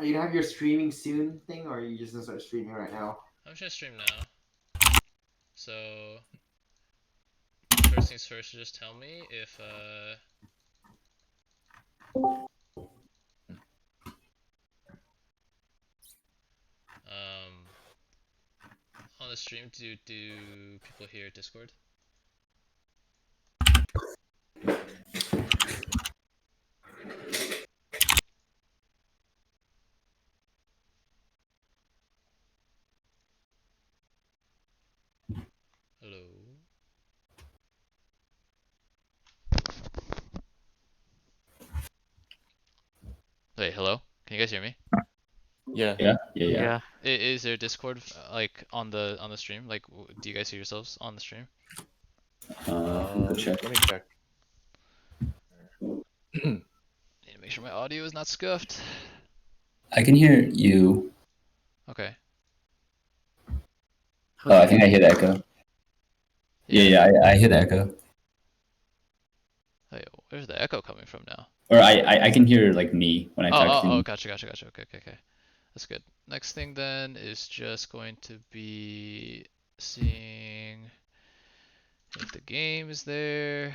Are you gonna have your streaming soon thing, or are you just gonna start streaming right now? I'm just gonna stream now. So first things first, just tell me if on the stream do people hear Discord? Hello. Wait, hello? Can you guys hear me? Yeah. Is there Discord like on the stream? Like, do you guys hear yourselves on the stream? Let me check. Need to make sure my audio is not scuffed. I can hear you. Okay. Oh, I think I hear the echo. Yeah, I hear the echo. Hey, where's the echo coming from now? Or I can hear like me when I talk to you. Oh, gotcha. Okay. That's good. Next thing then is just going to be seeing if the game is there.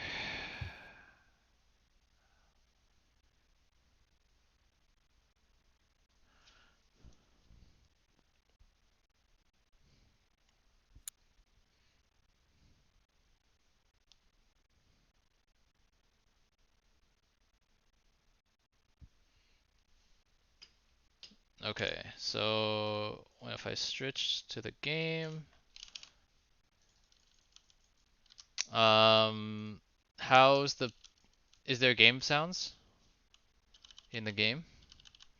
Okay, so if I switch to the game, is there game sounds in the game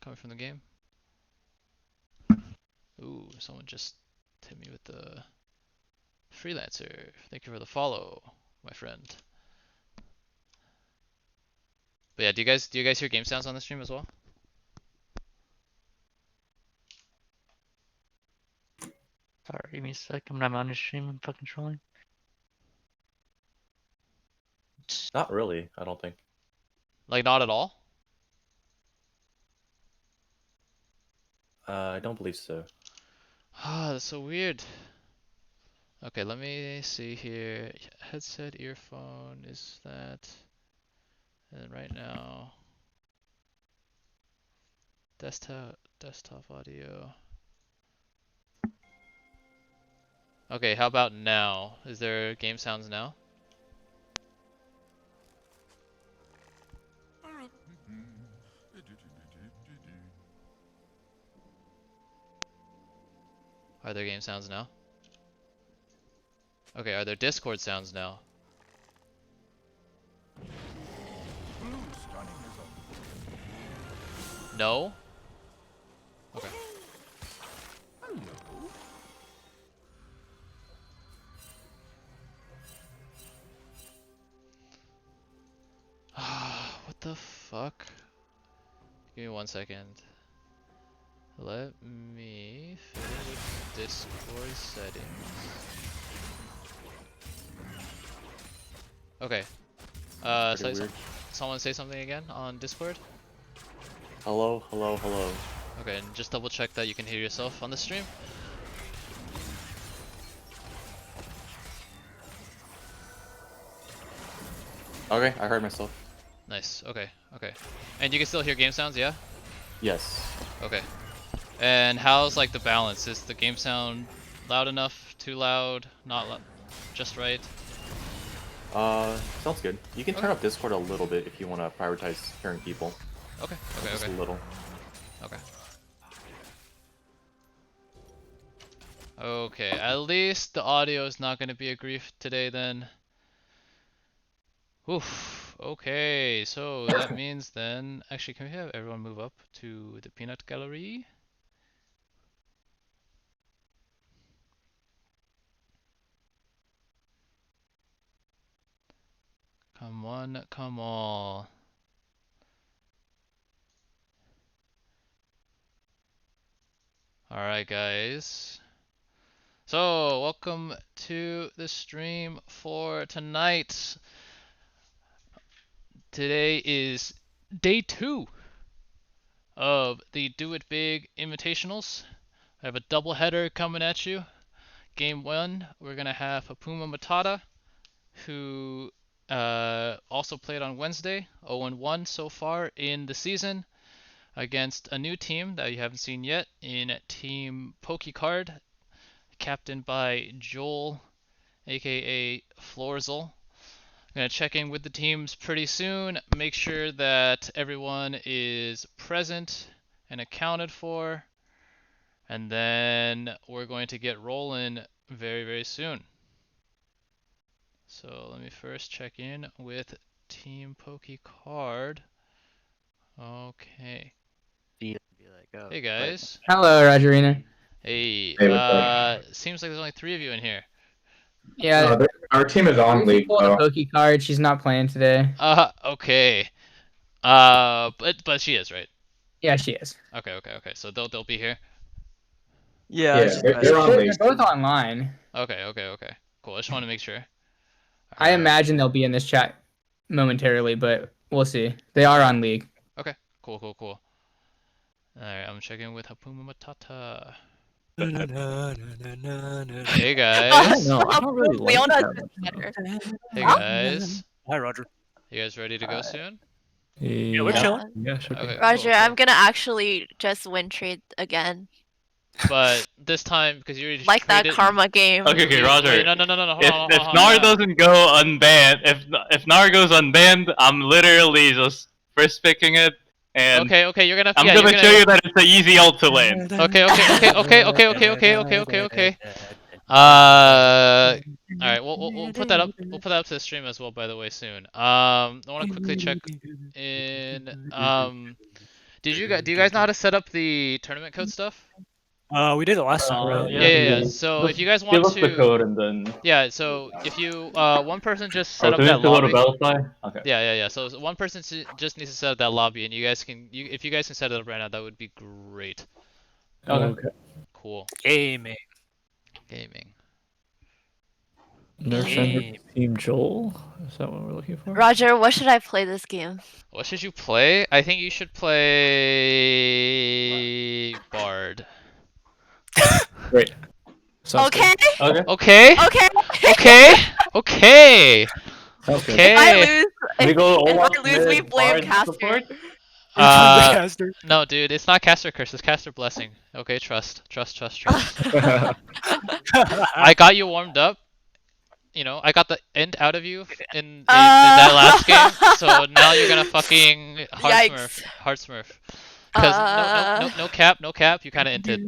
coming from the game? Ooh, someone just hit me with the freelancer. Thank you for the follow, my friend. But yeah, do you guys hear game sounds on the stream as well? Sorry, give me a second. I'm on the stream. I'm fucking trolling. Not really, I don't think. Like, not at all? I don't believe so. Ah, that's so weird. Okay, let me see here. Headset, earphone, is that? And right now, desktop audio. Okay, how about now? Is there game sounds now? Are there game sounds now? Okay, are there Discord sounds now? No? Okay. What the fuck? Give me 1 second. Let me fiddle with Discord settings. Okay. Someone say something again on Discord? Hello. Okay, and just double check that you can hear yourself on the stream. Okay, I heard myself. Nice, okay. And you can still hear game sounds, yeah? Yes. Okay. And how's like the balance? Is the game sound loud enough? Too loud? Not loud? Just right? Sounds good. You can turn up Discord a little bit if you want to prioritize hearing people. Okay. Just a little. Okay, at least the audio is not going to be a grief today then. Oof. Okay, so that means then... Actually, can we have everyone move up to the peanut gallery? Come on, come on. Alright, guys. So, welcome to the stream for tonight. Today is day 2 of the Do It Big Invitationals. I have a doubleheader coming at you. Game 1, we're going to have Hapuuma Matata, who also played on Wednesday, 0-1 so far in the season, against a new team that you haven't seen yet in Team Pokey Card, captained by Joel, aka Florzel. I'm going to check in with the teams pretty soon, make sure that everyone is present and accounted for, and then we're going to get rolling very, very soon. So let me first check in with Team Pokey Card. Okay. Be like, oh, Hey guys. Hello, Rogerina. Hey. Hey, what's up? Seems like there's only 3 of you in here. Yeah, Our team is on league pulled a though. Pokey card. She's not playing today. Okay. But she is, right? Yeah, she is. Okay. So they'll be here. Yeah, Yeah, they're on They're league. both online. Okay. Cool. I just want to make sure. I imagine they'll be in this chat momentarily, but we'll see. They are on league. Okay. Cool. Alright, I'm checking with Hapuuma Matata. Hey guys. No, I don't really like Leona's that is much. better. Hey guys. Hi, Roger. You guys ready to go soon? Yeah, we're Yeah, chilling. yeah, sure. Okay, Roger, cool. I'm gonna actually just win trade again. But this time, because you already Like that traded... karma game. Okay, Roger. Wait, no, hold on. If Nar doesn't go unbanned, if Nar goes unbanned, I'm literally just first picking it, and Okay, you're gonna... I'm yeah, gonna you're show you that it's an easy ult to land. Okay. Alright, we'll put that up. We'll put that up to the stream as well, by the way, soon. I want to quickly check in. Do you guys know how to set up the tournament code stuff? We did it last time, right? Yeah. So if you guys Give want us the to, code and then. yeah. So if you one person just set up do we that have to go to lobby. Bellfly? Okay. Yeah. So one person just needs to set up that lobby, and you guys can. If you guys can set it up right now, that would be great. Okay. Cool. Gaming. Nurse Ender Team Joel? Is that what we're looking for? Roger, what should I play this game? What should you play? I think you should play Bard. Great. Sounds Okay. Okay. Okay. Okay. Sounds good. If I lose, We go if I all lose, we mid blame Bard Caster. support? Caster. No, dude, it's not Caster Curse, it's Caster Blessing. Okay, trust. I got you warmed up. You know, I got the end out of you in that last game, so now you're gonna fucking hard smurf. Because no cap, you kind of inted.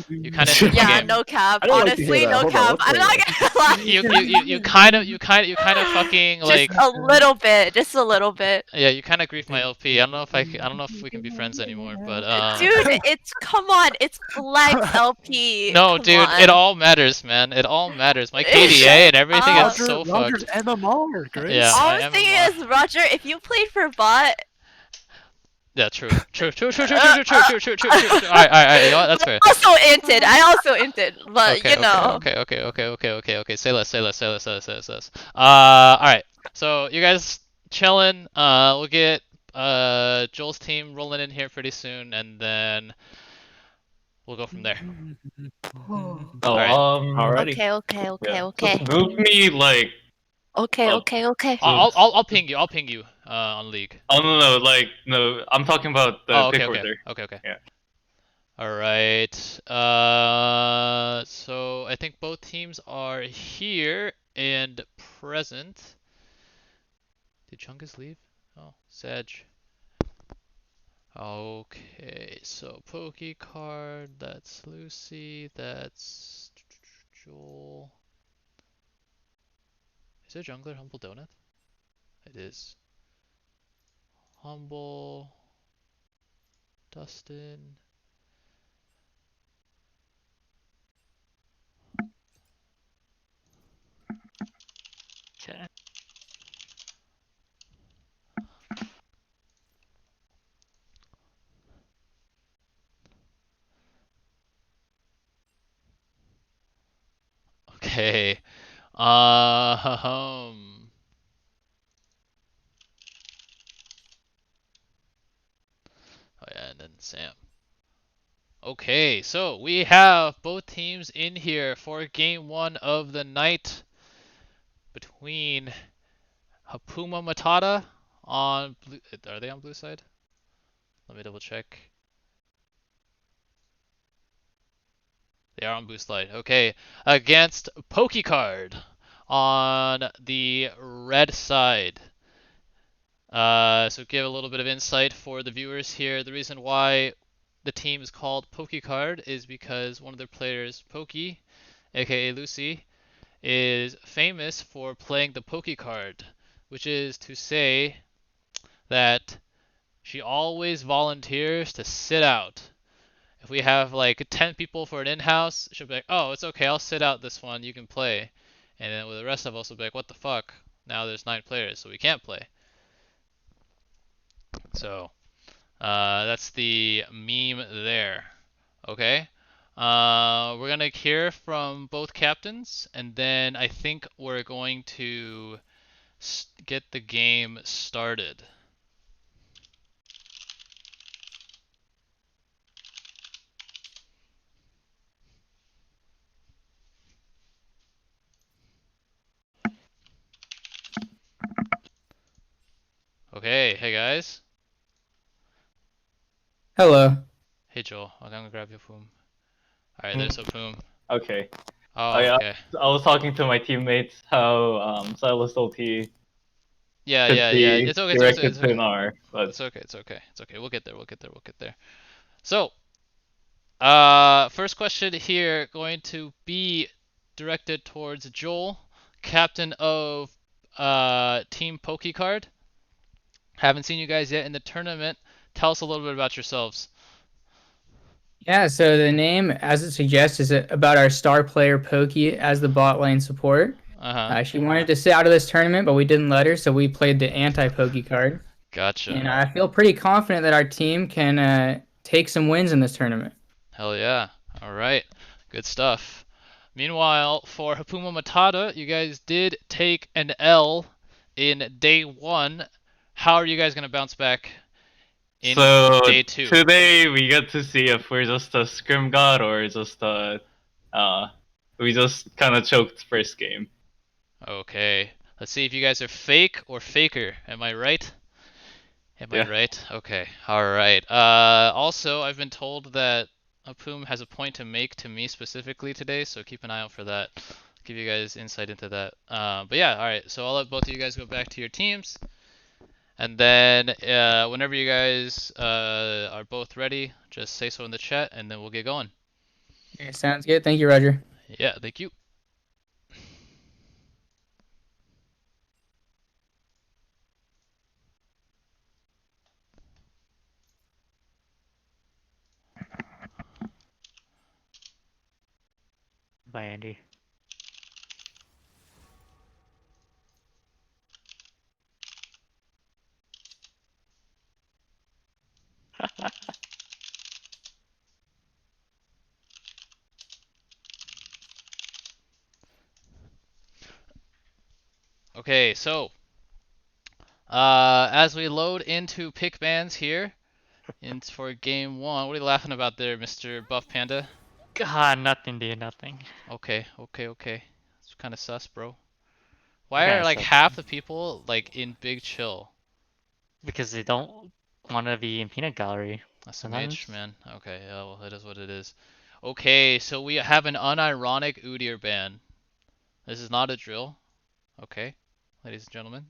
You kind of inted Yeah, game. no cap. I don't like to hear Honestly, that. no Hold on, cap. what's I'm going not gonna lie. You kind of fucking like. Just a little bit. Just a little bit. Yeah, you kind of griefed my LP. I don't know if we can be friends anymore, but Dude, come on, it's flex LP. No, Come dude, on. it all matters, man. It all matters. My KDA and everything is so Roger's fucked. MMR, Grace. Yeah. All I I'm am saying a- is, Roger, if you played for bot, Yeah, true. Alright, you know what? That's fair. I also inted, but Okay, you know. Okay. Say less. Alright. So you guys chilling. We'll get Joel's team rolling in here pretty soon, and then we'll go from there. Oh, Alright. Alrighty. Okay. Just move me like. Okay. I'll ping you. On League. Oh no, I'm talking about the pick order. Okay. Yeah. Alright. So I think both teams are here and present. Did Chungus leave? Oh, Sedge. Okay, so Pokey card, that's Lucy, that's Joel. Is it Jungler Humble Donut? It is. Humble. Dustin. Okay. Okay. Oh yeah, and then Sam. Okay, so we have both teams in here for game 1 of the night between Hapuuma Matata on blue. Are they on blue side? Let me double check. They are on blue side. Okay, against Pokey Card on the red side. So give a little bit of insight for the viewers here. The reason why the team is called Pokey Card is because one of their players, Pokey, aka Lucy, is famous for playing the Pokey Card, which is to say that she always volunteers to sit out. If we have like 10 people for an in-house, she'll be like, oh, it's okay, I'll sit out this one, you can play. And then with the rest of us will be like, what the fuck? Now there's 9 players, so we can't play. So that's the meme there. Okay. We're gonna hear from both captains, and then I think we're going to get the game started. Okay, hey guys. Hello. Hey Joel, I'm gonna grab your Hapuuma. Alright, there's Hapuuma. Okay. Oh, I okay. I was talking to my teammates how Silas ulti Yeah, could yeah, yeah. be It's okay, directed to an R, but it's okay, it's okay. It's okay. We'll get there, we'll get there, we'll get there. So, first question here going to be directed towards Joel, captain of Team Pokey Card. Haven't seen you guys yet in the tournament. Tell us a little bit about yourselves. Yeah, so the name, as it suggests, is about our star player Pokey as the bot lane support. Uh-huh. She wanted to sit out of this tournament, but we didn't let her, so we played the anti-Pokey card. Gotcha. And I feel pretty confident that our team can take some wins in this tournament. Hell yeah. All right. Good stuff. Meanwhile, for Hapuuma Matata, you guys did take an L in day 1. How are you guys going to bounce back in so day 2? today we get to see if we're just a scrim god or just a we just kind of choked first game. Okay. Let's see if you guys are fake or faker. Am I right? Am I Yeah. right? Okay. All right. Also, I've been told that Hapuuma has a point to make to me specifically today, so keep an eye out for that. Give you guys insight into that. But yeah, all right. So I'll let both of you guys go back to your teams, and then whenever you guys are both ready, just say so in the chat, and then we'll get going. Okay, sounds good. Thank you, Roger. Yeah, thank you. Bye, Andy. Okay, so as we load into pick bands here, for game 1, what are you laughing about there, Mr. Buff Panda? God, nothing, dude, nothing. Okay. It's kind of sus, bro. Why Okay, are like so- half the people like in Big Chill? Because they don't want to be in peanut gallery. That's a Sometimes. mage, man. Okay, yeah, well, it is what it is. Okay, so we have an unironic Udyr ban. This is not a drill. Okay, ladies and gentlemen.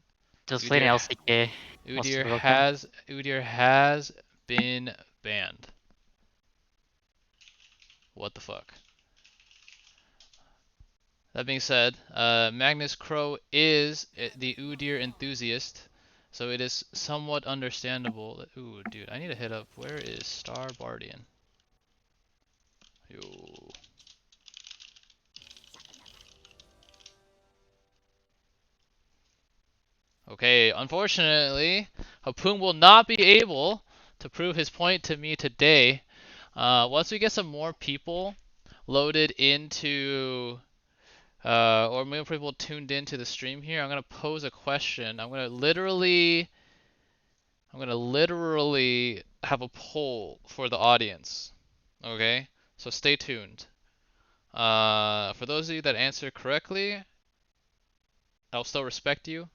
Just playing LCK. Udyr has been banned. What the fuck? That being said, Magnus Crow is the Udyr enthusiast, so it is somewhat understandable that. Ooh, dude, I need to hit up. Where is Star Bardian? Yo. Okay, unfortunately, Hapuuma will not be able to prove his point to me today. Once we get some more people loaded into, or more people tuned into the stream here, I'm gonna pose a question. I'm gonna literally I'm gonna literally have a poll for the audience. Okay? So stay tuned. For those of you that answer correctly, I'll still respect you.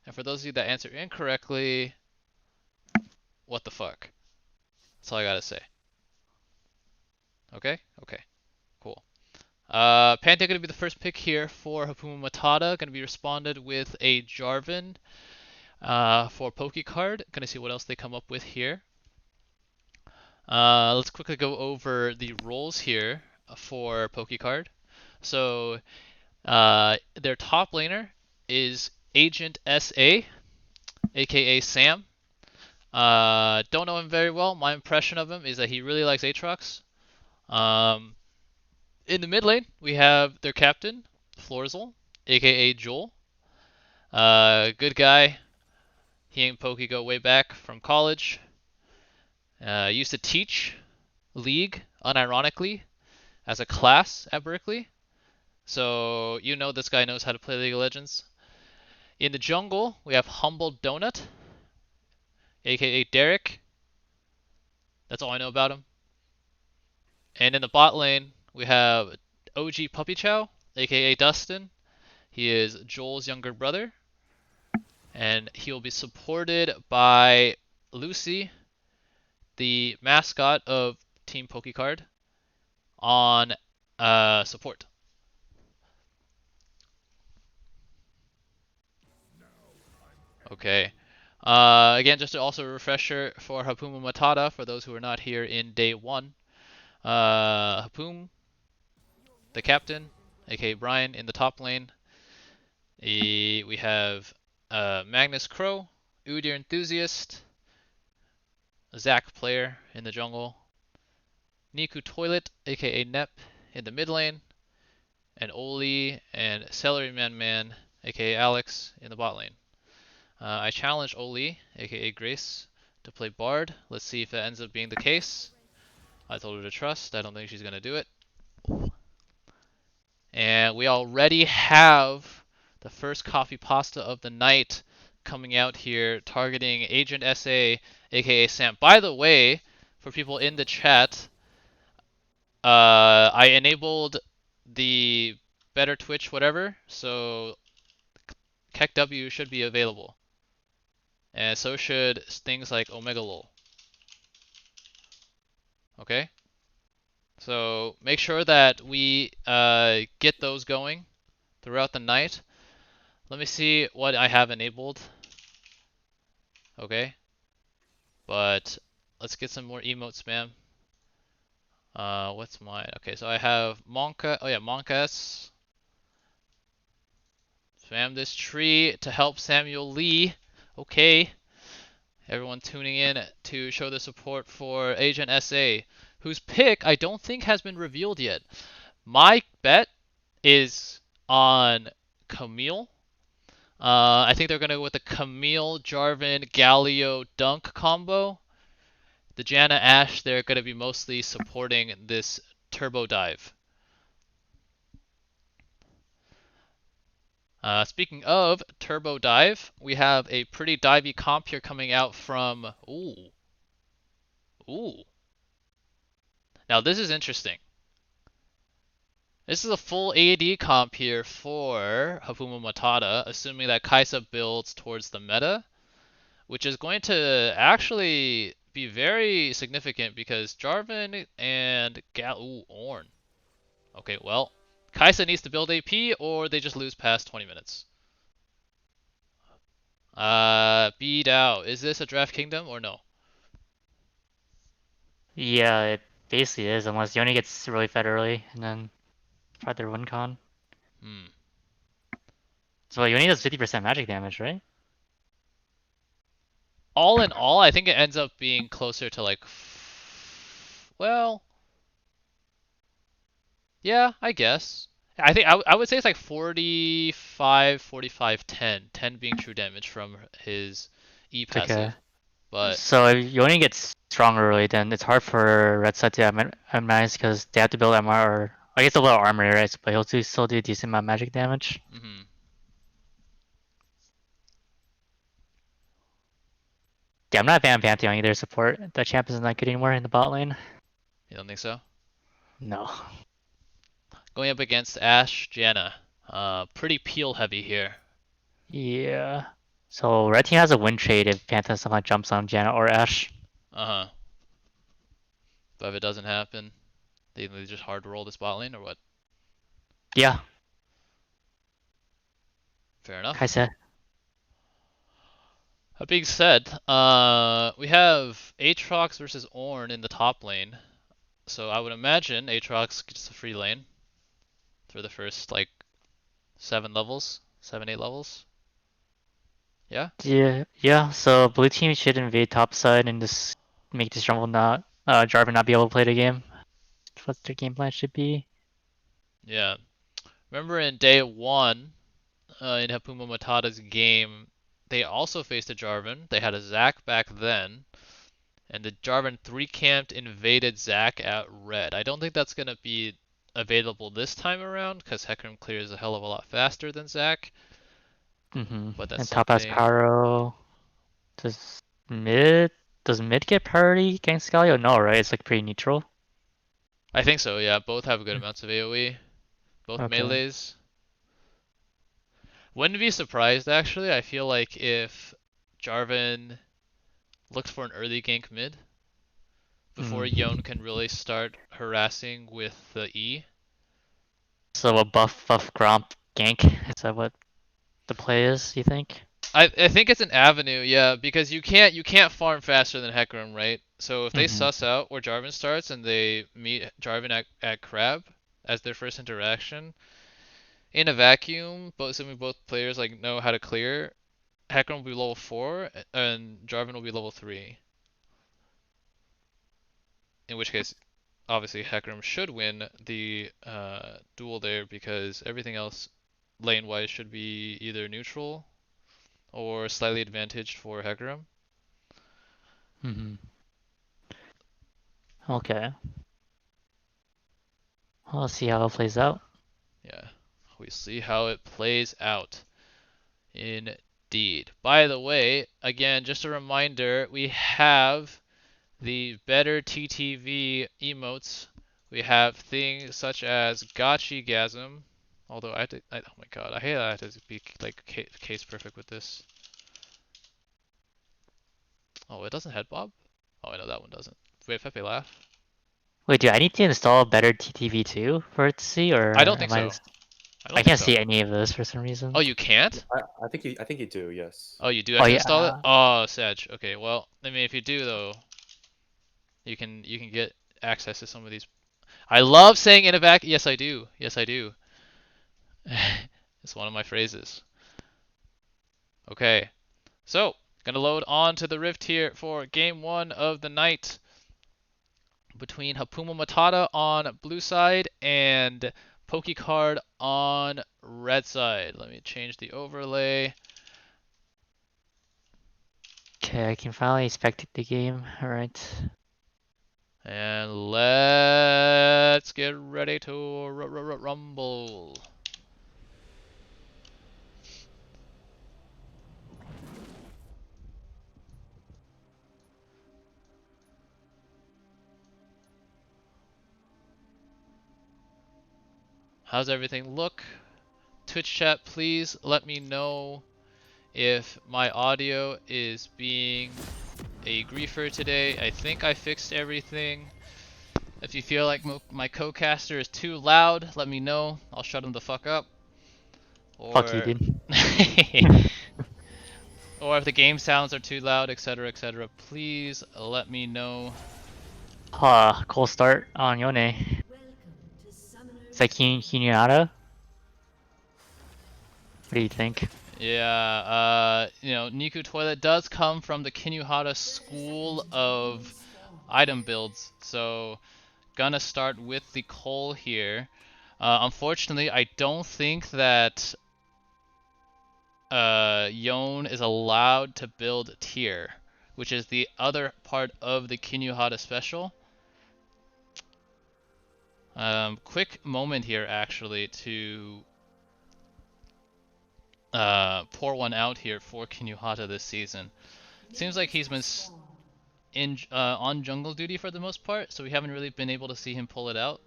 And for those of you that answer incorrectly, what the fuck? That's all I gotta say. Okay? Okay. Cool. Panda gonna be the first pick here for Hapuuma Matata. Gonna be responded with a Jarvan for Pokey card. Gonna see what else they come up with here. Let's quickly go over the roles here for Pokey card. So their top laner is Agent SA, aka Sam. Don't know him very well. My impression of him is that he really likes Aatrox. In the mid lane, we have their captain, Florzel, aka Joel. Good guy. He and Pokey go way back from college. Used to teach League, unironically, as a class at Berkeley. So you know this guy knows how to play League of Legends. In the jungle, we have Humble Donut, aka Derek. That's all I know about him. And in the bot lane, we have OG Puppy Chow, aka Dustin. He is Joel's younger brother. And he will be supported by Lucy, the mascot of Team PokeCard, on support. Okay. Again, just also a refresher for Hapuuma Matata, for those who are not here in day one. Hapoom, the captain, aka Brian, in the top lane. We have Magnus Crow, Udyr Enthusiast, Zac Player in the jungle, Niku Toilet, aka Nep, in the mid lane, and Oli and Celery Man, aka Alex, in the bot lane. I challenge Oli, aka Grace, to play Bard. Let's see if that ends up being the case. I told her to trust. I don't think she's going to do it. And we already have the first coffee pasta of the night coming out here, targeting Agent SA, aka Sam. By the way, for people in the chat, I enabled the better Twitch whatever, so KEKW should be available. And so should things like Omega Lol. Okay? So make sure that we get those going throughout the night. Let me see what I have enabled. Okay. But let's get some more emote spam. What's mine? Okay, so I have Monka. Oh yeah, Monkas. Spam this tree to help Samuel Lee. Okay. Everyone tuning in to show the support for Agent SA, whose pick I don't think has been revealed yet. My bet is on Camille. I think they're going to go with the Camille, Jarvan, Galio, Dunk combo. The Janna Ashe, they're going to be mostly supporting this turbo dive. Speaking of turbo dive, we have a pretty divey comp here coming out from... Ooh. Now this is interesting. This is a full AD comp here for Hapuuma Matata, assuming that Kaisa builds towards the meta, which is going to actually be very significant because Jarvan and Ornn. Okay, well, Kaisa needs to build AP or they just lose past 20 minutes. B-Dow, is this a Draft Kingdom or no? Yeah, it basically is, unless Yoni gets really fed early and then try their win con. So Yoni does 50% magic damage, right? All in all, I think it ends up being closer to like, well, yeah, I guess. I think I would say it's like 45, 45, 10. 10 being true damage from his E passive. Okay. But So if Yoni gets strong early, then it's hard for Red side to manage because they have to build MR or I guess a little armor, right? But he'll still do a decent amount of magic damage. Yeah, I'm not a fan of Pantheon either. Support. The champ is not good anymore in the bot lane. You don't think so? No. Going up against Ashe, Janna. Pretty peel heavy here. Yeah. So red team has a win trade if Pantheon somehow jumps on Janet or Ashe. Uh-huh. But if it doesn't happen, they just hard roll this bot lane or what? Yeah. Fair enough. Kaisa. That being said, we have Aatrox versus Ornn in the top lane. So I would imagine Aatrox gets the free lane for the first like 7 levels, 7, 8 levels. Yeah? Yeah. So blue team should invade top side and just make this jungle not Jarvan not be able to play the game. What their game plan should be. Yeah. Remember in day 1, in Hapuuma Matata's game, they also faced a Jarvan. They had a Zac back then, and the Jarvan 3-camped invaded Zac at red. I don't think that's going to be available this time around, because Hecarim clears a hell of a lot faster than Zac. But that's And top has something... Pyro. Does mid get priority against Galio? No, right? It's like pretty neutral. I think so, yeah. Both have good amounts of AoE. Both Okay. melees. Wouldn't be surprised, actually. I feel like if Jarvan looks for an early gank mid before Yone can really start harassing with the E. So a buff Gromp gank. Is that what the play is? You think? I think it's an avenue, yeah, because you can't farm faster than Hecarim, right? So if they suss out where Jarvan starts and they meet Jarvan at Crab as their first interaction, in a vacuum, assuming both players like know how to clear, Hecarim will be level 4 and Jarvan will be level 3. In which case, obviously Hecarim should win the duel there because everything else lane-wise should be either neutral or slightly advantaged for Hecarim. Okay. We'll see how it plays out. Yeah, we see how it plays out. Indeed. By the way, again, just a reminder, we have the better TTV emotes. We have things such as Gotchigasm. Although I have to, oh my god, I hate that I have to be like case perfect with this. Oh, it doesn't head bob? Oh, I know that one doesn't. Wait, Pepe laugh? Wait, do I need to install better TTV too for it to see, or I don't think so. I can't see any of this for some reason. Oh, you can't? I think you do. Yes. Oh, you do have to install it? Oh, Sag. Okay, well, I mean, if you do though, you can get access to some of these. I love saying in a vac. Yes, I do. Yes, I do. It's one of my phrases. Okay, so gonna load on to the Rift here for game 1 of the night between Hapuuma Matata on blue side and Pokey Card on red side. Let me change the overlay. Okay, I can finally spectate the game. Alright. And let's get ready to rumble. How's everything look? Twitch chat, please let me know if my audio is being a griefer today. I think I fixed everything. If you feel like my co-caster is too loud, let me know. I'll shut him the fuck up. Or... Fuck you, dude. Or if the game sounds are too loud, etc., etc., please let me know. Cool start on Yone. It's like Hinata. What do you think? Yeah, you know, Niku Toilet does come from the Kinuhata school of item builds, so gonna start with the Cole here. Unfortunately, I don't think that Yone is allowed to build tier, which is the other part of the Kinuhata special. Quick moment here, actually, to pour one out here for Kinuhata this season. Seems like he's been on jungle duty for the most part, so we haven't really been able to see him pull it out.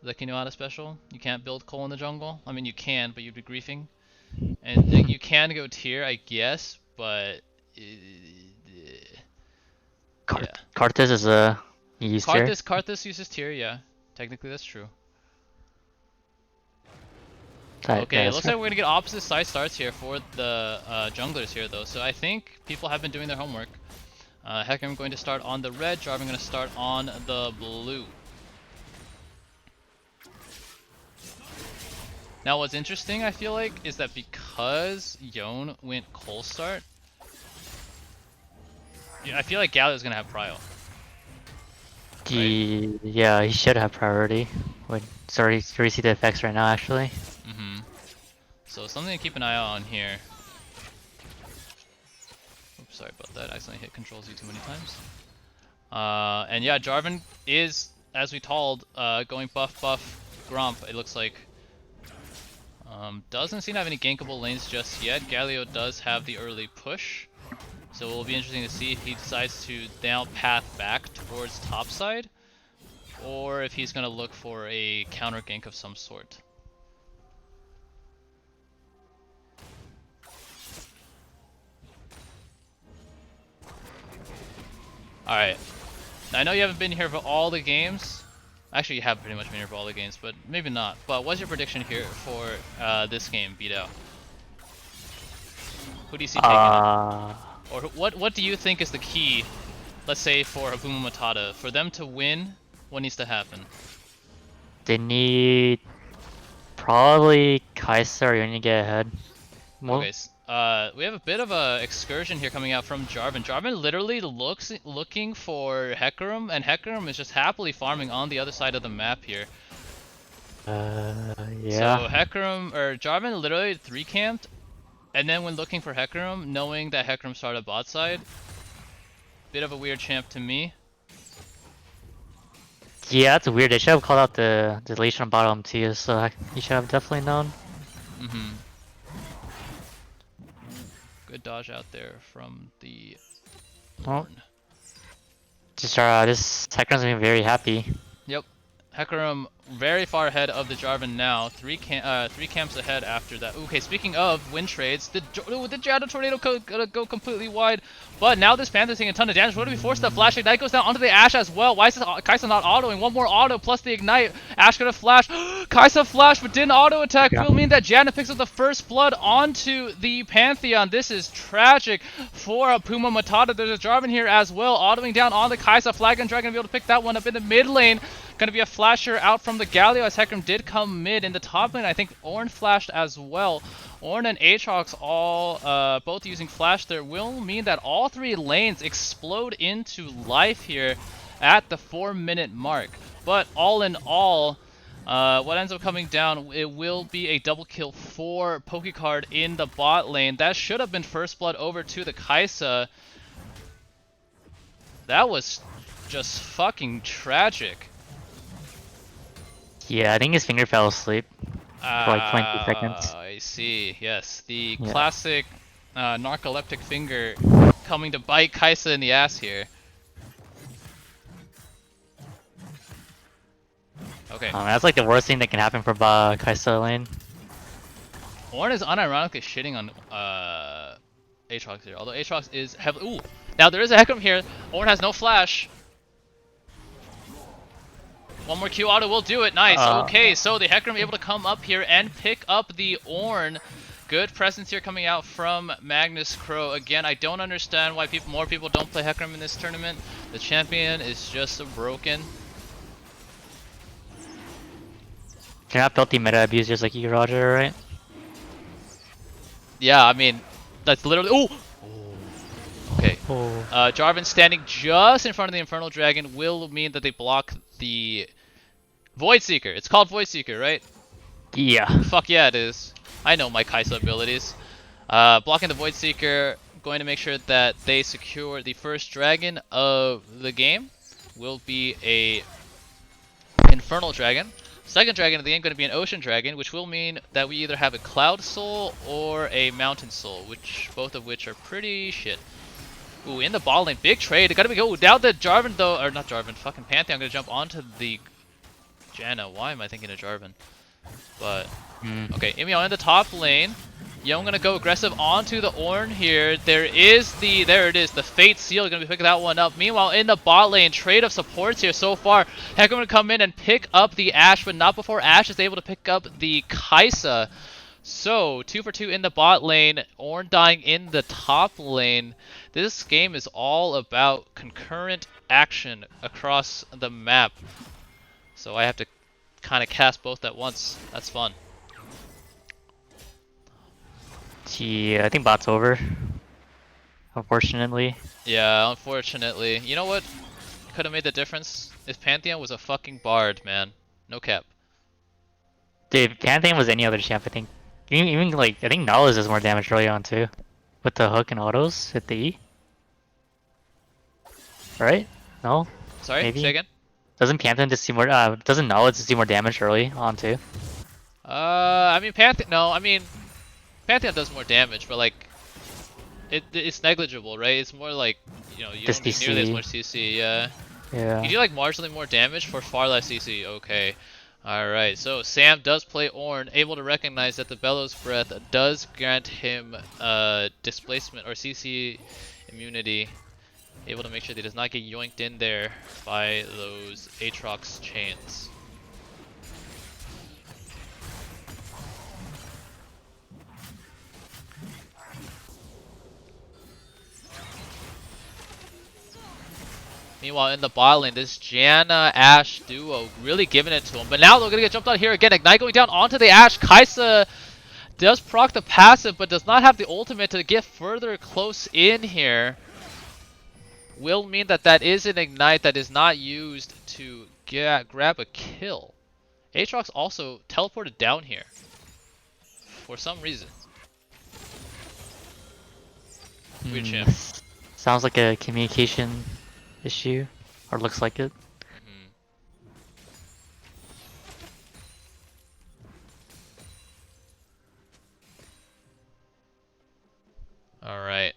The Kinoata special. You can't build Cole in the jungle. I mean, you can, but you'd be griefing. And you can go tier, I guess, but yeah. Karthus is a use tier. Karthus uses tier, yeah. Technically, that's true. Okay, it looks like we're gonna get opposite side starts here for the junglers here, though. So I think people have been doing their homework. Hecarim going to start on the red, Jarvan going to start on the blue. Now what's interesting, I feel like, is that because Yone went Cole start, yeah, I feel like Galio's gonna have prio. Right? Yeah, he should have priority. Sorry, you see the effects right now, actually. So something to keep an eye out on here. Oops, sorry about that. I accidentally hit Control Z too many times. And yeah, Jarvan is, as we told, going buff Gromp, it looks like. Doesn't seem to have any gankable lanes just yet. Galio does have the early push. So it will be interesting to see if he decides to now path back towards topside, or if he's going to look for a counter gank of some sort. Alright. I know you haven't been here for all the games. Actually, you have pretty much been here for all the games, but maybe not. But what's your prediction here for this game, Beto? Who do you see taking it? Or what do you think is the key, let's say for Hapuuma Matata, for them to win? What needs to happen? They need probably Kaisa or Yone to get ahead. Okay, we have a bit of a excursion here coming out from Jarvan. Jarvan literally looking for Hecarim, and Hecarim is just happily farming on the other side of the map here. Yeah. So Jarvan literally 3-camped, and then when looking for Hecarim, knowing that Hecarim started bot side, bit of a weird champ to me. Yeah, that's weird. They should have called out the deletion on bottom too, so you should have definitely known. Good dodge out there from the Oh. Just this Hecarim's being very happy. Yep. Hecarim very far ahead of the Jarvan now. Three camps ahead after that. Okay, speaking of win trades, the Shadow Tornado gonna go completely wide, but now this Panther's taking a ton of damage. What do we force? The Flash Ignite goes down onto the Ashe as well. Why is this Kaisa not autoing? One more auto plus the Ignite. Ashe gonna flash. Kaisa flash but didn't auto attack. Will mean that Janet picks up the first blood onto the Pantheon. This is tragic for Hapuuma Matata. There's a Jarvan here as well, autoing down on the Kaisa. Flag and Dragon gonna be able to pick that one up in the mid lane. Gonna be a flasher out from the Galio as Hecarim did come mid. In the top lane, I think Ornn flashed as well. Ornn and Aatrox all both using flash there will mean that all three lanes explode into life here at the 4-minute mark. But all in all, what ends up coming down, it will be a double kill for Pokey card in the bot lane. That should have been first blood over to the Kaisa. That was just fucking tragic. Yeah, I think his finger fell asleep for like 20 seconds. I see, yes. The classic narcoleptic finger coming to bite Kaisa in the ass here. Okay. That's like the worst thing that can happen for Kaisa lane. Ornn is unironically shitting on Aatrox here, although Aatrox is heavily... Ooh! Now there is a Hecarim here. Ornn has no flash. One more Q auto will do it. Nice. Okay, so the Hecarim able to come up here and pick up the Ornn. Good presence here coming out from Magnus Crow. Again, I don't understand why more people don't play Hecarim in this tournament. The champion is just so broken. They're not filthy meta abusers like you, Roger, right? Yeah, I mean, that's literally... Ooh! Okay. Jarvan standing just in front of the Infernal Dragon will mean that they block the Void Seeker. It's called Void Seeker, right? Yeah. Fuck yeah, it is. I know my Kaisa abilities. Blocking the Void Seeker, going to make sure that they secure the first dragon of the game. Will be a Infernal Dragon. Second dragon of the game going to be an Ocean Dragon, which will mean that we either have a Cloud Soul or a Mountain Soul, both of which are pretty shit. Ooh, in the ball lane, big trade. It gotta be go down to Jarvan though, or not Jarvan, fucking Pantheon. I'm gonna jump onto the Janna. Why am I thinking of Jarvan? But okay, Emil in the top lane. Young gonna go aggressive onto the Ornn here. There it is, the Fate Seal gonna be picking that one up. Meanwhile, in the bot lane, trade of supports here so far. Heck, I'm gonna come in and pick up the Ashe, but not before Ashe is able to pick up the Kaisa. So, 2 for 2 in the bot lane, Ornn dying in the top lane. This game is all about concurrent action across the map. So I have to kind of cast both at once. That's fun. Yeah, I think bot's over. Unfortunately. Yeah, unfortunately. You know what could have made the difference? If Pantheon was a fucking bard, man. No cap. Dude, if Pantheon was any other champ, I think. Even like, I think Knowledge does more damage early on too. With the hook and autos at the E. Right? No? Sorry, Maybe? say again? Doesn't Pantheon just see more, doesn't Knowledge just see more damage early on too? I mean, Pantheon does more damage, but like, it's negligible, right? It's more like, you know, you Just don't need nearly as DC. much CC, yeah. Yeah. You do like marginally more damage for far less CC, okay. Alright, so Sam does play Ornn, able to recognize that the Bellows Breath does grant him displacement or CC immunity. Able to make sure that he does not get yoinked in there by those Aatrox chains. Meanwhile, in the bot lane, this Janna Ashe duo really giving it to him. But now they're gonna get jumped out here again. Ignite going down onto the Ashe. Kaisa does proc the passive, but does not have the ultimate to get further close in here. Will mean that that is an Ignite that is not used to grab a kill. Aatrox also teleported down here for some reason. Weird champ. Sounds like a communication issue, or looks like it. Alright.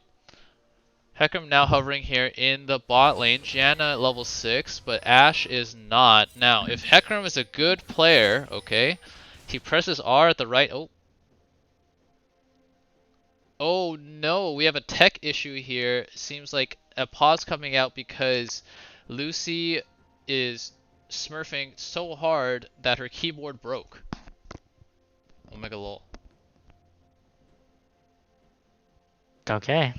Hecarim now hovering here in the bot lane. Janna level 6, but Ashe is not. Now, if Hecarim is a good player, okay, he presses R at the right... Oh no, we have a tech issue here. Seems like a pause coming out because Lucy is smurfing so hard that her keyboard broke. Omega lol. Okay.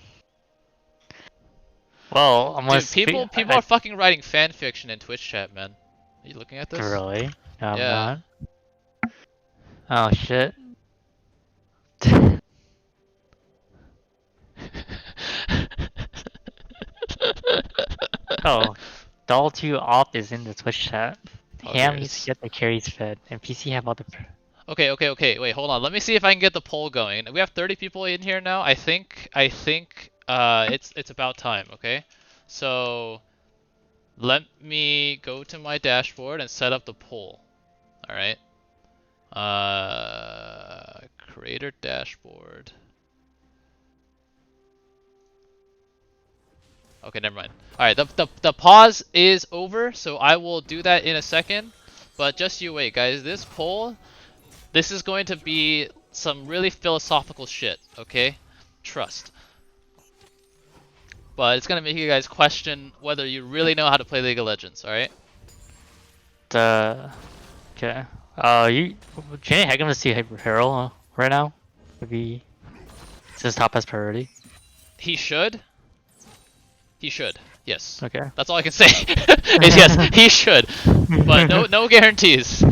Well, unless Dude, people are fucking writing fan fiction in Twitch chat, man. Are you looking at this? Really? No, I'm Yeah. not. Oh shit. Oh, Doll 2 op is in the Twitch chat. Oh, Ham there it needs is. to get the carries fed, and PC have all the. Okay. Wait, hold on. Let me see if I can get the poll going. We have 30 people in here now. I think it's about time. Okay, so let me go to my dashboard and set up the poll. All right. Creator dashboard. Okay, never mind. All right, the pause is over, so I will do that in a second. But just you wait, guys. This poll, this is going to be some really philosophical shit, okay? Trust. But it's gonna make you guys question whether you really know how to play League of Legends, alright? Okay. Jenny Hecarim to see Herald right now? Maybe it's his top as priority. He should. He should. Yes. Okay. That's all I can say. Is yes, he should. But no guarantees.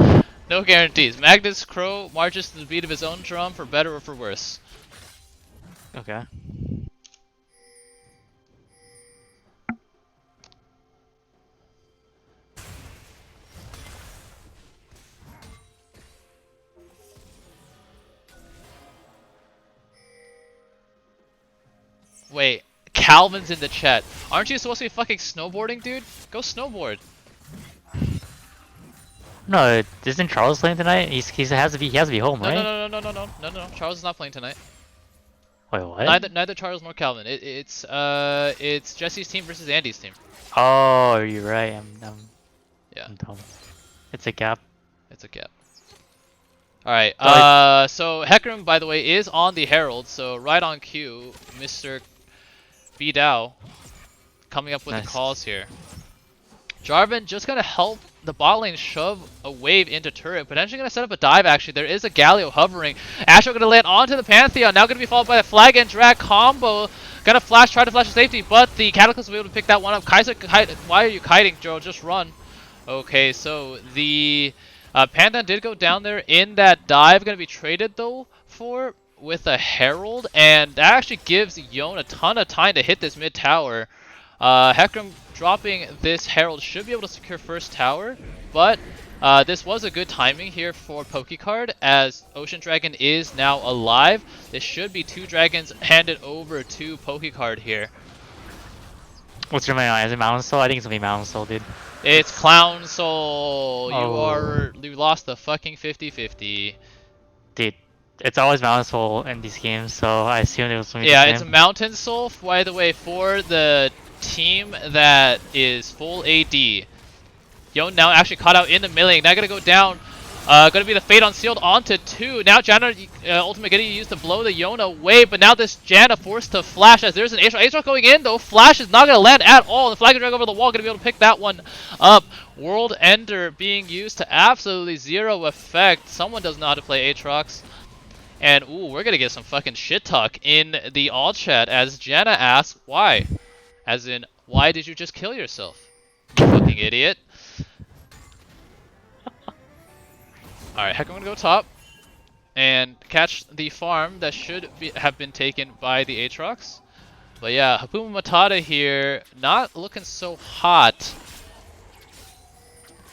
No guarantees. Magnus Crow marches to the beat of his own drum for better or for worse. Okay. Wait, Calvin's in the chat. Aren't you supposed to be fucking snowboarding, dude? Go snowboard. No, isn't Charles playing tonight? He has to be home, right? No. Charles is not playing tonight. Wait, what? Neither Charles nor Calvin. It's Jesse's team versus Andy's team. Oh, you're right. Yeah. I'm dumb. It's a gap. It's a gap. Alright, so Hecarim, by the way, is on the Herald, so right on cue, Mr. B-Dow coming up with the calls here. Jarvan just gonna help the bot lane shove a wave into turret, potentially gonna set up a dive actually. There is a Galio hovering. Asher gonna land onto the Pantheon, now gonna be followed by the flag and drag combo. Gonna try to flash to safety, but the Cataclysm will be able to pick that one up. Kaiser, why are you kiting, Joe? Just run. Okay, so the Pantheon did go down there in that dive, gonna be traded though with a Herald, and that actually gives Yone a ton of time to hit this mid tower. Hecarim dropping this Herald should be able to secure first tower, but this was a good timing here for Pokey Card as Ocean Dragon is now alive. This should be 2 dragons handed over to Pokey Card here. What's your main? Is it Mountain Soul? I think it's gonna be Mountain Soul, dude. It's Clown Soul. Oh. You lost the fucking 50-50. Dude, it's always Mountain Soul in these games, so I assumed it was gonna be Yeah, the it's a same. Mountain Soul, by the way, for the team that is full AD. Yone now actually caught out in the melee. Now gonna go down. Gonna be the Fate Unsealed onto 2. Now Janna ultimate getting used to blow the Yone away, but now this Janna forced to flash as there's an Ace going in though. Flash is not gonna land at all. The flag drag over the wall, gonna be able to pick that one up. World Ender being used to absolutely zero effect. Someone doesn't know how to play Aatrox. And ooh, we're gonna get some fucking shit talk in the all chat as Janna asks why. As in, why did you just kill yourself? You fucking idiot. Alright, Heck, I'm gonna go top and catch the farm that should have been taken by the Aatrox. But yeah, Hapuuma Matata here, not looking so hot.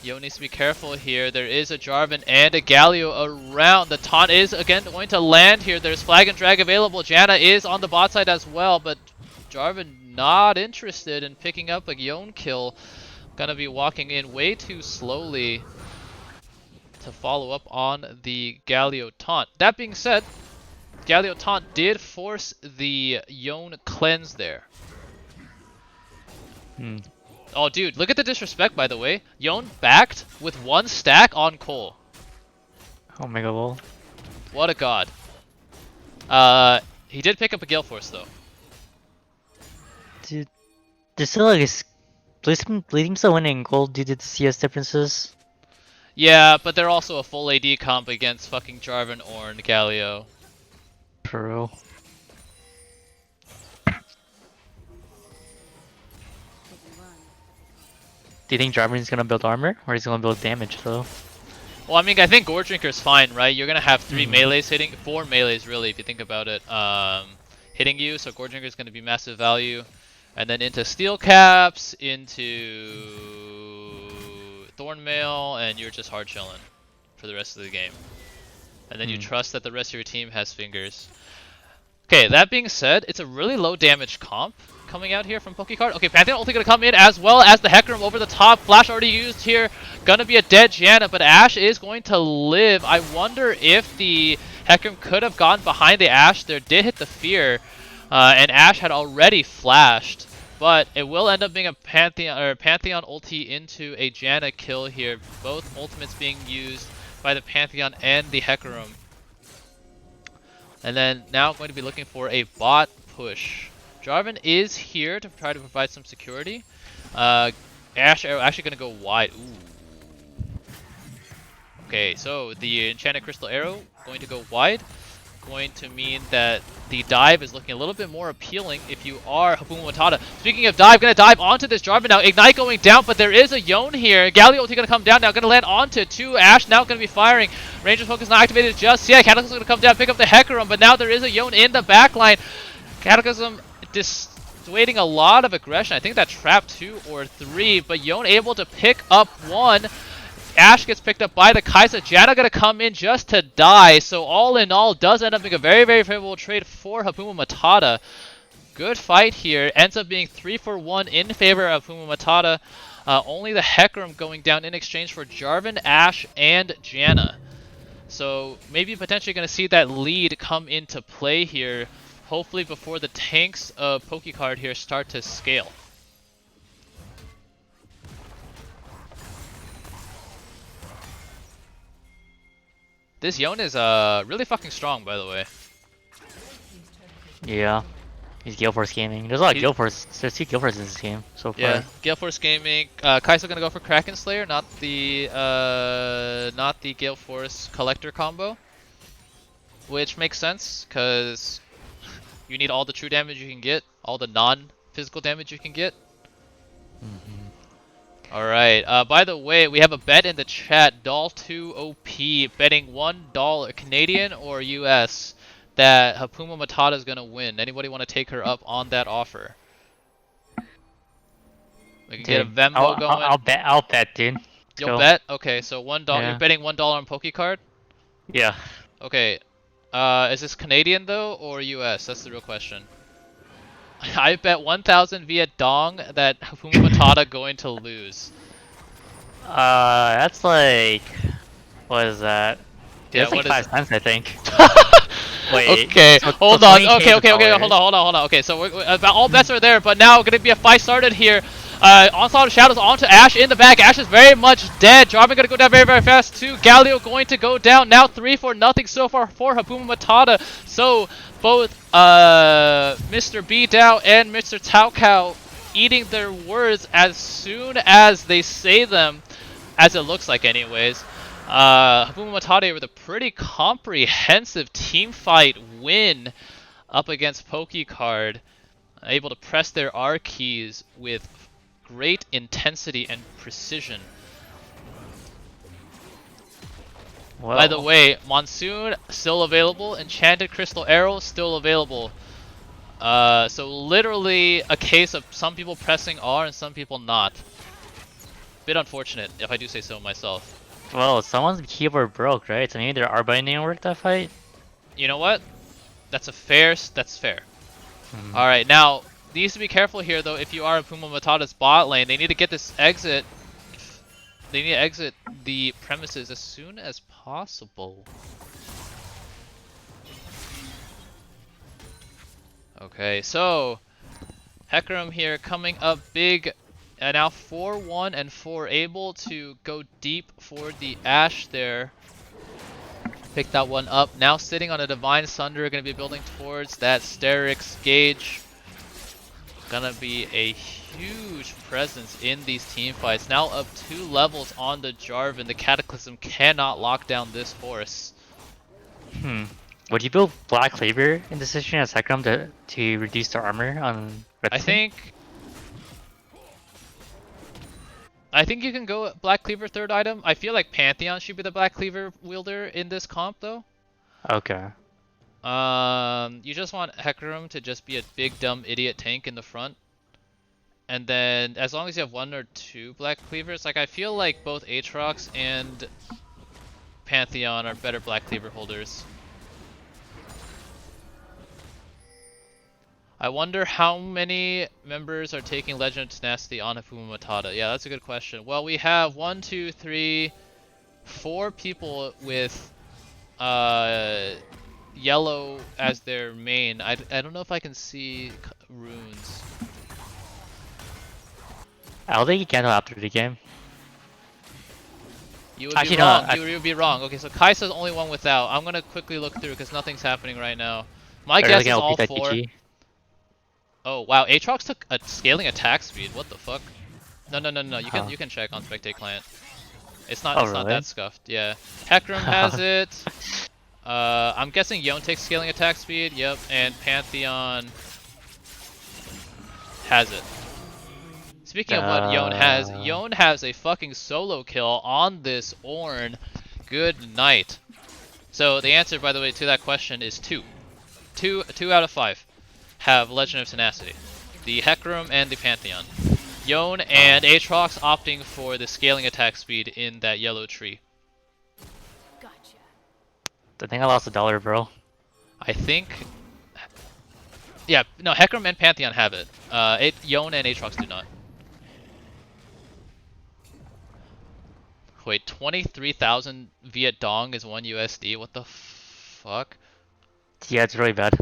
Yo needs to be careful here. There is a Jarvan and a Galio around. The taunt is again going to land here. There's flag and drag available. Janna is on the bot side as well, but Jarvan not interested in picking up a Yone kill. Gonna be walking in way too slowly to follow up on the Galio taunt. That being said, Galio taunt did force the Yone cleanse there. Oh dude, look at the disrespect by the way. Yone backed with 1 stack on Cole. Oh mega lol. What a god. He did pick up a Gale Force though. Dude, there's still like Bleeding still winning gold due to the CS differences. Yeah, but they're also a full AD comp against fucking Jarvan, Ornn, Galio. True. Do you think Jarvan's gonna build armor, or is he gonna build damage though? Well, I mean, I think Gore Drinker's fine, right? You're gonna have 3 melees hitting, 4 melees really, if you think about it, hitting you. So Gore Drinker's gonna be massive value, and then into Steel Caps, into Thornmail, and you're just hard chilling for the rest of the game. And then you trust that the rest of your team has fingers. Okay, that being said, it's a really low damage comp coming out here from Pokey Card. Okay, Pantheon ulti gonna come in as well as the Hecarim over the top. Flash already used here. Gonna be a dead Janna, but Ashe is going to live. I wonder if the Hecarim could have gone behind the Ashe. There did hit the Fear, and Ashe had already flashed. But it will end up being a Pantheon ulti into a Janna kill here. Both ultimates being used by the Pantheon and the Hecarim. And then now going to be looking for a bot push. Jarvan is here to try to provide some security. Ashe Arrow actually going to go wide. Ooh. Okay, so the Enchanted Crystal Arrow going to go wide. Going to mean that the dive is looking a little bit more appealing if you are Hapuuma Matata. Speaking of dive, gonna dive onto this Jarvan now. Ignite going down, but there is a Yone here. Galio ulti gonna come down now, gonna land onto 2. Ashe now gonna be firing. Ranger's focus not activated just yet. Cataclysm gonna come down, pick up the Hecarim, but now there is a Yone in the backline. Cataclysm dissuading a lot of aggression. I think that trapped 2 or 3, but Yone able to pick up 1. Ashe gets picked up by the Kai'Sa. Janna gonna come in just to die. So all in all, does end up being a very, very favorable trade for Hapuuma Matata. Good fight here. Ends up being 3-for-1 in favor of Hapuuma Matata. Only the Hecarim going down in exchange for Jarvan, Ashe, and Janna. So maybe potentially gonna see that lead come into play here hopefully before the tanks of Pokey card here start to scale. This Yon is really fucking strong, by the way. Yeah. He's Gale Force Gaming. There's a lot of Gale Force. There's 2 Gale Force in this game so far. Yeah, Gale Force Gaming. Kai'Sa gonna go for Kraken Slayer, not the Gale Force Collector combo, which makes sense because you need all the true damage you can get, all the non-physical damage you can get. All right. By the way, we have a bet in the chat. Doll2 OP betting $1 Canadian or US that Hapuuma Matata is gonna win. Anybody want to take her up on that offer? We can get a Venmo going. I'll bet, dude. You'll bet? Okay, so $1. Yeah. You're betting $1 on Pokey card. Yeah. Okay. Is this Canadian though or US? That's the real question. I bet 1,000 via Dong that Hapuuma Matata going to lose. That's like, what is that? Yeah, That's like what is 5 cents, I think. Wait. Okay, so hold on. 20K Okay, is a dollar. hold on. Okay, so all bets are there, but now gonna be a fight started here. Onslaught of Shadows onto Ashe in the back. Ashe is very much dead. Jarvan gonna go down very, very fast too. Galio going to go down. Now 3-4-0 so far for Hapuuma Matata. So both Mr. B-Dow and Mr. Taokao eating their words as soon as they say them, as it looks like anyways. Hapuuma Matata with a pretty comprehensive team fight win up against Pokey card, able to press their R keys with great intensity and precision. Well, By the way, Monsoon still available, Enchanted Crystal Arrow still available. So literally a case of some people pressing R and some people not. Bit unfortunate, if I do say so myself. well, someone's keyboard broke, right? So maybe their R button didn't work that fight. You know what? That's fair. Alright, now, needs to be careful here though if you are Hapuuma Matata's bot lane. They need to get this exit. They need to exit the premises as soon as possible. Okay, so Hecarim here coming up big. Now 4-1 and 4, able to go deep for the Ashe there. Pick that one up. Now sitting on a Divine Sunder, gonna be building towards that Sterix Gauge. Gonna be a huge presence in these team fights. Now up 2 levels on the Jarvan. The Cataclysm cannot lock down this force. Would you build Black Cleaver in this situation as Hecarim to reduce their armor on Red I Team? I think you can go Black Cleaver 3rd item. I feel like Pantheon should be the Black Cleaver wielder in this comp though. Okay. You just want Hecarim to just be a big dumb idiot tank in the front. And then as long as you have 1 or 2 Black Cleavers, like I feel like both Aatrox and Pantheon are better Black Cleaver holders. I wonder how many members are taking Legend of Tenacity on Hapuuma Matata. Yeah, that's a good question. Well, we have 1, 2, 3, 4 people with yellow as their main. I don't know if I can see runes. I'll take Gandalf after the game. You would Actually, be wrong. no, You would be wrong. Okay, so Kai'Sa's the only one without. I'm gonna quickly look through because nothing's happening right now. My Or guess like is an all LP 4. PG. Oh wow, Aatrox took a scaling attack speed. What the fuck? No. Huh. You can check on Spectate Client. It's not Oh, not really? that scuffed. Yeah. Hecarim has it. I'm guessing Yon takes scaling attack speed. Yep, and Pantheon has it. Speaking of what Yon has a fucking solo kill on this Ornn. Good night. So the answer, by the way, to that question is 2. 2 out of 5 have Legend of Tenacity. The Hecarim and the Pantheon. Yon and Aatrox opting for the scaling attack speed in that yellow tree. I think I lost $1, bro. I think... Yeah, no, Hecarim and Pantheon have it. Yon and Aatrox do not. Wait, 23,000 via Dong is 1 USD? What the fuck? Yeah, it's really bad.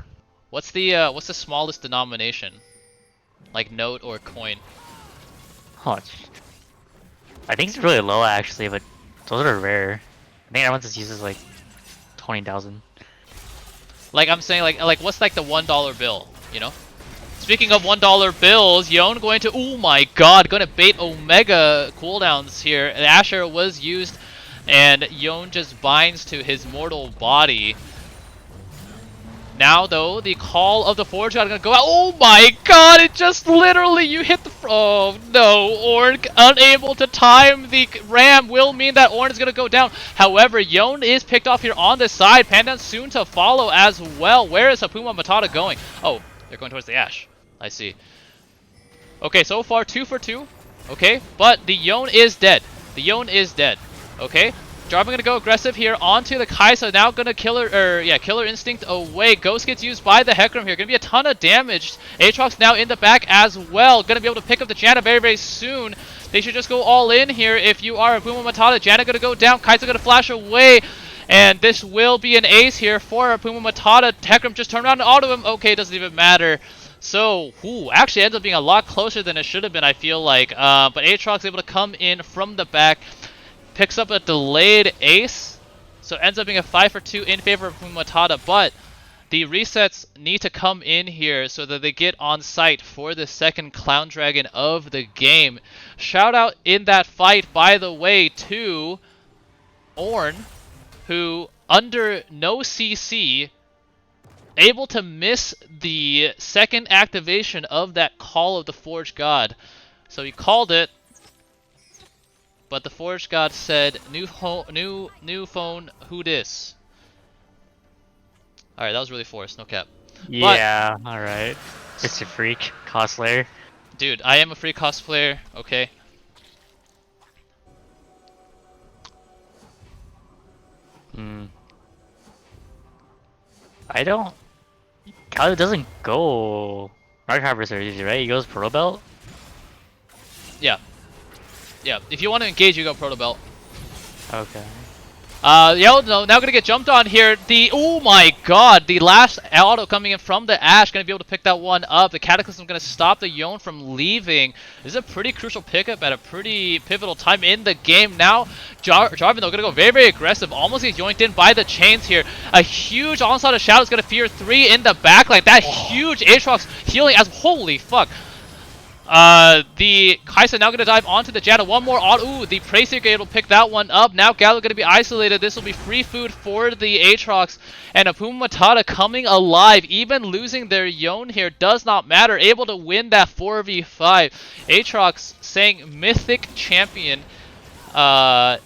What's the smallest denomination? Like note or coin? Oh, I think it's really low actually, but those are rare. I think everyone just uses like 20,000. Like I'm saying, like what's like the $1 bill? You know. Speaking of $1 bills, Yon going to, oh my god, going to bait Omega cooldowns here. The Asher was used, and Yon just binds to his mortal body. Now though, the call of the Forge God gonna go out. Oh my god, it just literally, you hit the, oh no, Ornn unable to time the ram will mean that Ornn is gonna go down. However, Yon is picked off here on the side. Pandan soon to follow as well. Where is Hapuuma Matata going? Oh, they're going towards the Ash. I see. Okay, so far 2 for 2. Okay, but the Yon is dead. The Yon is dead. Okay, Jarvan gonna go aggressive here onto the Kai'Sa. Now gonna killer instinct away. Ghost gets used by the Hecarim here. Gonna be a ton of damage. Aatrox now in the back as well. Gonna be able to pick up the Janna very, very soon. They should just go all in here if you are Hapuuma Matata. Janna gonna go down. Kai'Sa gonna flash away. And this will be an ace here for Hapuuma Matata. Hecarim just turned around and auto him. Okay, doesn't even matter. So, actually ends up being a lot closer than it should have been, I feel like. But Aatrox able to come in from the back. Picks up a delayed ace, so ends up being a 5 for 2 in favor of Matata, but the resets need to come in here so that they get on site for the second Clown Dragon of the game. Shout out in that fight, by the way, to Ornn, who under no CC, able to miss the second activation of that Call of the Forge God. So he called it, but the Forge God said, new phone, who dis? Alright, that was really forced, no cap. Yeah, alright. Just a freak cosplayer. Dude, I am a free cosplayer, okay? I don't... Kyle doesn't go Dark Harvester usually, right? He goes Pro Belt? Yeah. Yeah, if you want to engage, you go Proto Belt. Okay. Yeah, no, now gonna get jumped on here. Oh my god, the last auto coming in from the Ashe, gonna be able to pick that one up. The Cataclysm gonna stop the Yon from leaving. This is a pretty crucial pickup at a pretty pivotal time in the game. Now, Jarvan though, gonna go very, very aggressive. Almost gets yoinked in by the chains here. A huge onslaught of shadows, gonna fear 3 in the backline. That huge Aatrox healing as, holy fuck. The Kai'Sa now gonna dive onto the Janna. One more auto. Ooh, the Preyseeker able to pick that one up. Now Gallo gonna be isolated. This will be free food for the Aatrox. And Hapuuma Matata coming alive. Even losing their Yon here does not matter. Able to win that 4v5. Aatrox saying Mythic Champion. That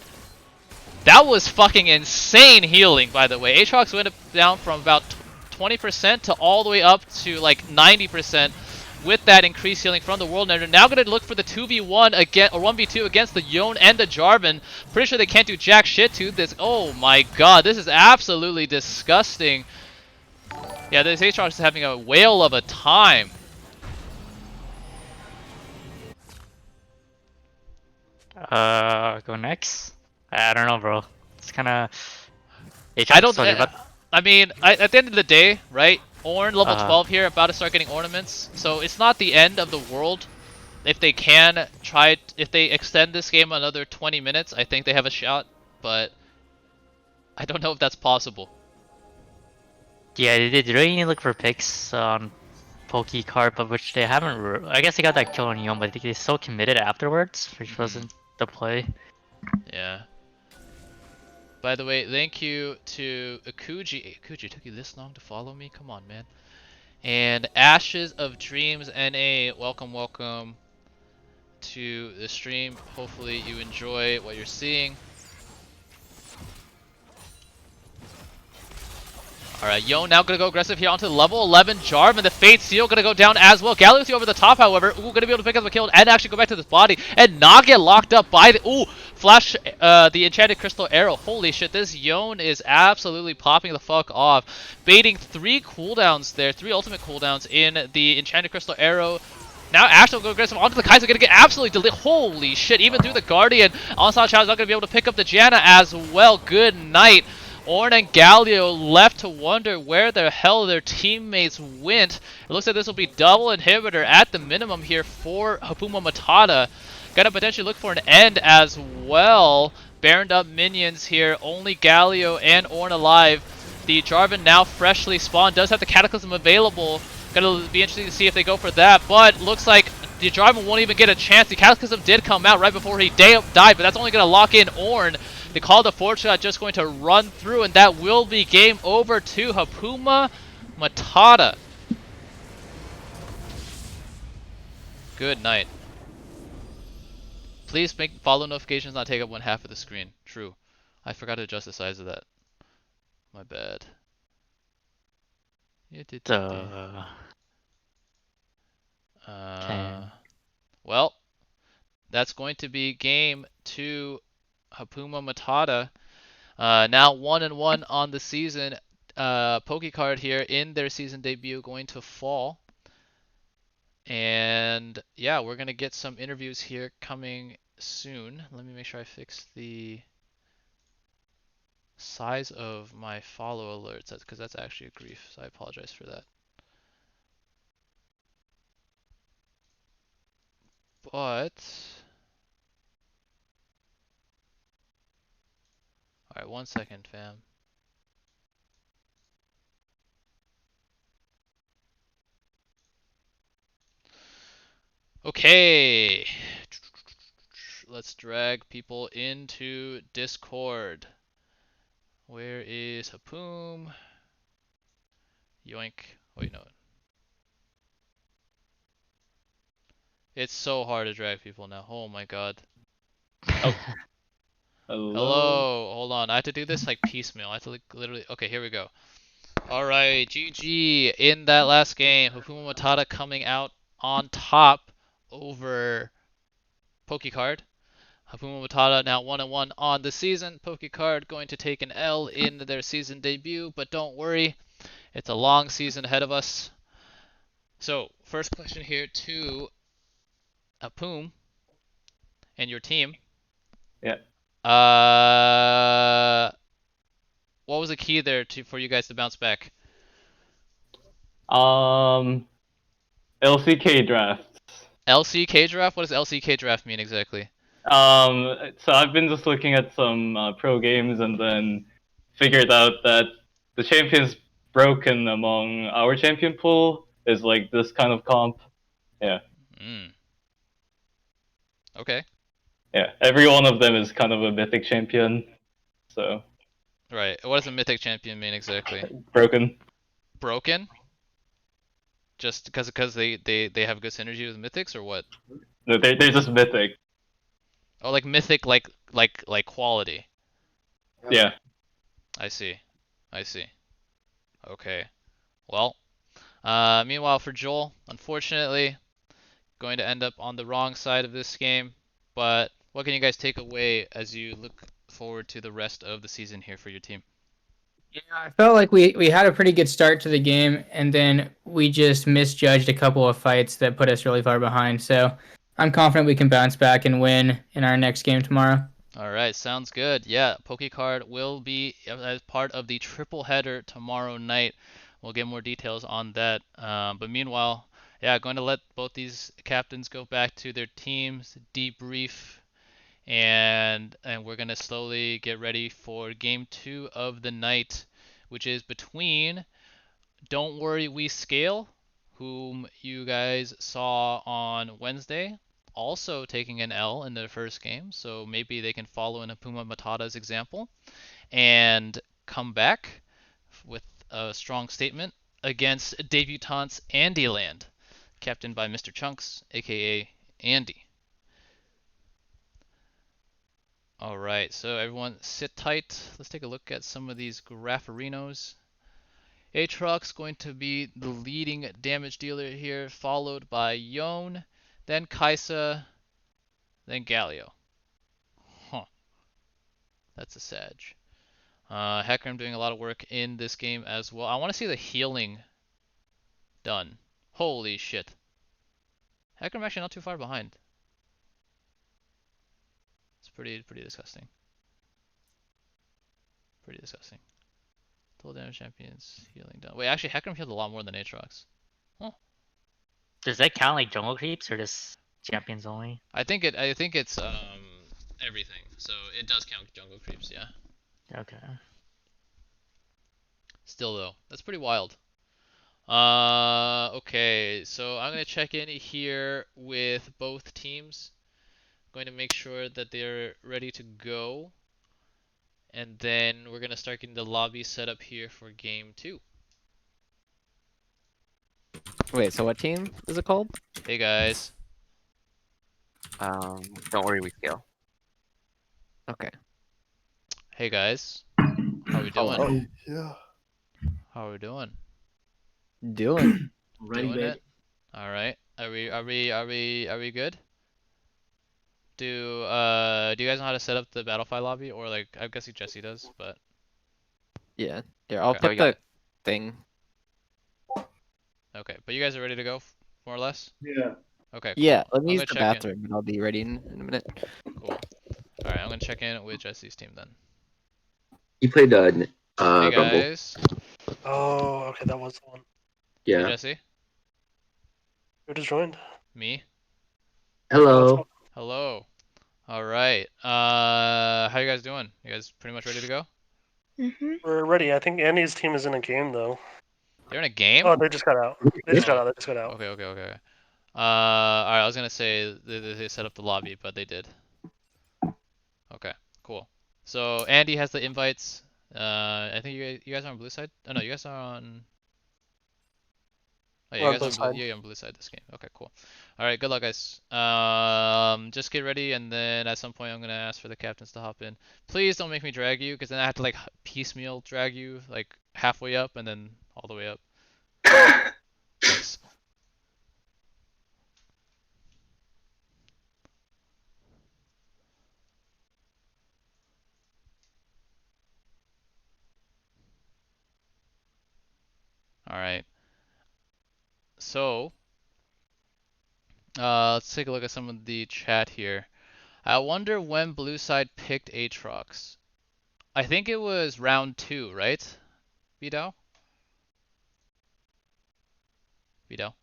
was fucking insane healing, by the way. Aatrox went down from about 20% to all the way up to like 90%. With that increased healing from the World Ender. Now going to look for the 2v1 again, or 1v2 against the Yon and the Jarvan. Pretty sure they can't do jack shit to this. Oh my god, this is absolutely disgusting. Yeah, this Aatrox is having a whale of a time. Go next? I don't know, bro. It's kind of... I mean, at the end of the day, right? Ornn level 12 here, about to start getting ornaments. So it's not the end of the world. If they can try, if they extend this game another 20 minutes, I think they have a shot. But I don't know if that's possible. Yeah, they really need to look for picks on Pokey card, but which they haven't. I guess they got that kill on Yon, but I think they're so committed afterwards, which wasn't the play. Yeah. By the way, thank you to Akuji. Akuji, took you this long to follow me? Come on, man. And Ashes of Dreams NA, welcome, welcome to the stream. Hopefully you enjoy what you're seeing. Alright, Yon now gonna go aggressive here onto level 11 Jarvan. The Fate Seal gonna go down as well. Galaxy over the top, however. Ooh, gonna be able to pick up a kill and actually go back to this body and not get locked up by the... Ooh, flash the Enchanted Crystal Arrow. Holy shit, this Yon is absolutely popping the fuck off. Baiting 3 cooldowns there, 3 ultimate cooldowns in the Enchanted Crystal Arrow. Now Ash will go aggressive onto the Kai'Sa, gonna get absolutely delayed. Holy shit, even through the Guardian. Onslaught Shadow's not gonna be able to pick up the Janna as well. Good night. Ornn and Galio left to wonder where the hell their teammates went. It looks like this will be double inhibitor at the minimum here for Hapuuma Matata. Gonna potentially look for an end as well. Baroned up minions here, only Galio and Ornn alive. The Jarvan now freshly spawned, does have the Cataclysm available. Gonna be interesting to see if they go for that, but looks like the Jarvan won't even get a chance. The Cataclysm did come out right before he died, but that's only gonna lock in Ornn. The Call to Fortune shot just going to run through, and that will be game over to Hapuuma Matata. Good night. Please make follow notifications not take up 1/2 of the screen. True. I forgot to adjust the size of that. My bad. Well, that's going to be game 2. Hapuuma Matata. Now 1-1 on the season. Pokey card here in their season debut going to fall. And yeah, we're going to get some interviews here coming soon. Let me make sure I fix the size of my follow alerts, because that's actually a grief, so I apologize for that. But alright, 1 second, fam. Okay, let's drag people into Discord. Where is Hapoom? Yoink. Wait, no. It's so hard to drag people now. Oh my god. Oh. Hello. Hold on. I have to do this like piecemeal. I have to like literally. Okay, here we go. Alright, GG in that last game. Hapuuma Matata coming out on top over Pokey Card. Hapuuma Matata now 1-1 on the season. Pokey Card going to take an L in their season debut, but don't worry, it's a long season ahead of us. So, first question here to Hapoom and your team. Yeah. What was the key there for you guys to bounce back? LCK drafts. LCK draft? What does LCK draft mean exactly? So I've been just looking at some pro games and then figured out that the champions broken among our champion pool is like this kind of comp. Yeah. Okay. Yeah, every one of them is kind of a mythic champion. So. Right. What does a mythic champion mean exactly? Broken. Broken? Just because they have good synergy with mythics, or what? No, they're just mythic. Oh, like mythic, like quality. Yeah. I see. Okay. Well, meanwhile for Joel, unfortunately, going to end up on the wrong side of this game. But what can you guys take away as you look forward to the rest of the season here for your team? Yeah, I felt like we had a pretty good start to the game, and then we just misjudged a couple of fights that put us really far behind. So I'm confident we can bounce back and win in our next game tomorrow. Alright, sounds good. Yeah, Pokecard will be as part of the triple header tomorrow night. We'll get more details on that. But meanwhile, yeah, going to let both these captains go back to their teams, debrief, and we're going to slowly get ready for game 2 of the night, which is between Don't Worry We Scale, whom you guys saw on Wednesday, also taking an L in their first game, so maybe they can follow in Hapuuma Matata's example and come back with a strong statement against debutants Andyland, captained by Mr. Chunks, aka Andy. Alright, so everyone sit tight. Let's take a look at some of these Graffarinos. Aatrox going to be the leading damage dealer here, followed by Yone, then Kaisa, then Galio. Huh. That's a Sag. Hecarim doing a lot of work in this game as well. I want to see the healing done. Holy shit. Hecarim actually not too far behind. It's pretty disgusting. Pretty disgusting. Full damage champions healing down. Wait, actually, Hecarim healed a lot more than Aatrox. Does that count like jungle creeps or just champions only? I think it's everything. So it does count jungle creeps, yeah. Okay. Still though, that's pretty wild. Okay, so I'm gonna check in here with both teams. Going to make sure that they're ready to go. And then we're gonna start getting the lobby set up here for game 2. Wait, so what team is it called? Hey guys. Don't worry, we scale. Okay. Hey guys. How we doing? Hello. Yeah. How we doing? Doing. Ready, Doing baby. it? All right. Are we good? Do you guys know how to set up the Battlefy lobby, or like I'm guessing Jesse does, but Yeah. Here, I'll Okay. put we got the thing. okay. But you guys are ready to go, more or less? Yeah. Okay. Cool. Yeah, let I'm me use gonna the check in. bathroom and I'll be ready in a minute. Cool. All right. I'm gonna check in with Jesse's team then. You played Hey Rumble. guys. Oh, okay, that was the one. Hey Yeah. Jesse. Who just joined? Me. Hello. Hello. All right. How you guys doing? You guys pretty much ready to go? We're ready. I think Andy's team is in a game though. They're in a game? Oh, they just got out. They just got out. They just got out. Okay. All right. I was gonna say they set up the lobby, but they did. Okay. Cool. So Andy has the invites. I think you guys are on blue side. Oh no, you guys are on. Oh, yeah, We're you on guys are blue side. yeah, you're on blue side this game. Okay, cool. All right, good luck, guys. Just get ready, and then at some point I'm gonna ask for the captains to hop in. Please don't make me drag you, because then I have to like piecemeal drag you, like halfway up and then all the way up. Thanks. All right. So, let's take a look at some of the chat here. I wonder when blue side picked Aatrox. I think it was round 2, right? Vidal? Vidal?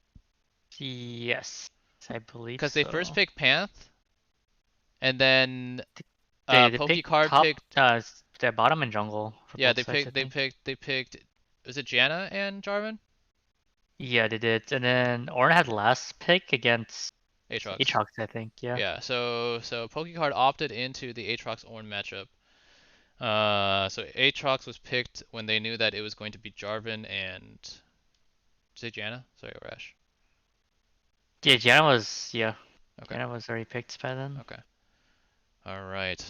Yes, I believe Because they first so. picked Panth, and then They Pokey picked Card top, picked. the bottom and jungle. For Yeah, both they sides, picked. I They think. picked. They picked. Was it Janna and Jarvan? Yeah, they did. And then Ornn had last pick against Aatrox. Aatrox, I think. Yeah. Yeah. So Pokey Card opted into the Aatrox Ornn matchup. So Aatrox was picked when they knew that it was going to be Jarvan and. Say Janna. Sorry, Rash. Yeah, Janna was. Yeah. Okay. Janna was already picked by then. Okay. All right.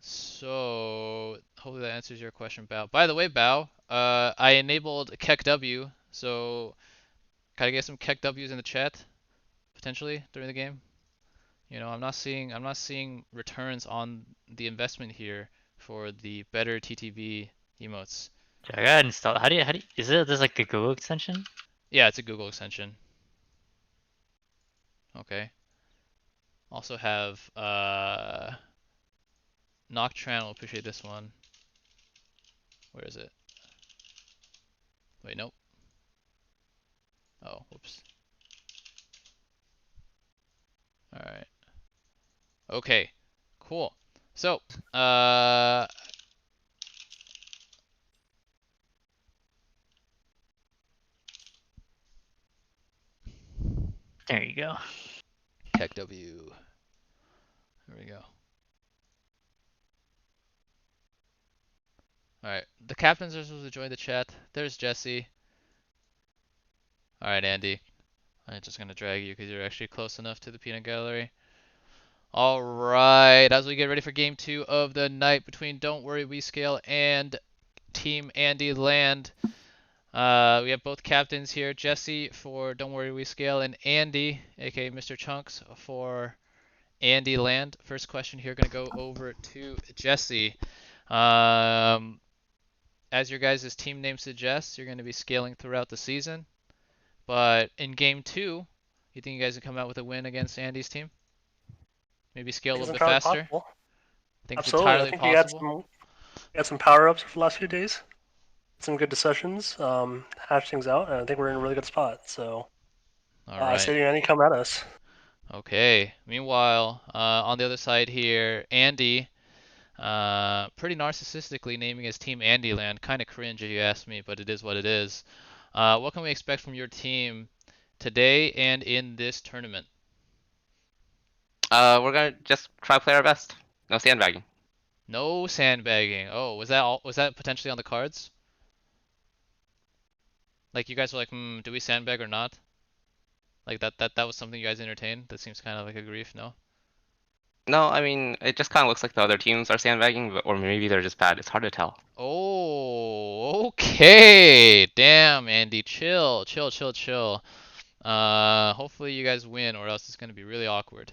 So hopefully that answers your question, Bao. By the way, Bao, I enabled KEKW, so can I get some KEKWs in the chat potentially during the game? You know, I'm not seeing returns on the investment here for the better TTV emotes. Yeah, I gotta install. How do you? Is it just like a Google extension? Yeah, it's a Google extension. Okay. Also have Noctran will appreciate this one. Where is it? Wait, nope. Oh, whoops. Alright. Okay. Cool. So, There you go. KEKW. There we go. Alright. The captains are supposed to join the chat. There's Jesse. Alright, Andy. I'm just gonna drag you because you're actually close enough to the peanut gallery. Alright, as we get ready for game 2 of the night between Don't Worry We Scale and Team Andyland. We have both captains here, Jesse for Don't Worry We Scale and Andy, aka Mr. Chunks, for Andyland. First question here, gonna go over to Jesse. As your guys' team name suggests, you're gonna be scaling throughout the season. But in game 2, you think you guys can come out with a win against Andy's team? Maybe scale a little bit faster? Possible. I think it's Absolutely. entirely I think we had possible. Got some power ups for the last few days. Some good decisions. Hash things out, and I think we're in a really good spot. So, All right. Sadie, Andy, come at us. Okay. Meanwhile, on the other side here, Andy, pretty narcissistically naming his team Andyland. Kind of cringe if you ask me, but it is what it is. What can we expect from your team today and in this tournament? We're gonna just try to play our best. No sandbagging. No sandbagging. Oh, was that potentially on the cards? Like you guys were like, do we sandbag or not? Like that was something you guys entertained? That seems kind of like a grief, no? No, I mean, it just kind of looks like the other teams are sandbagging, or maybe they're just bad. It's hard to tell. Oh, okay. Damn, Andy, chill, chill, chill, chill. Hopefully you guys win, or else it's gonna be really awkward.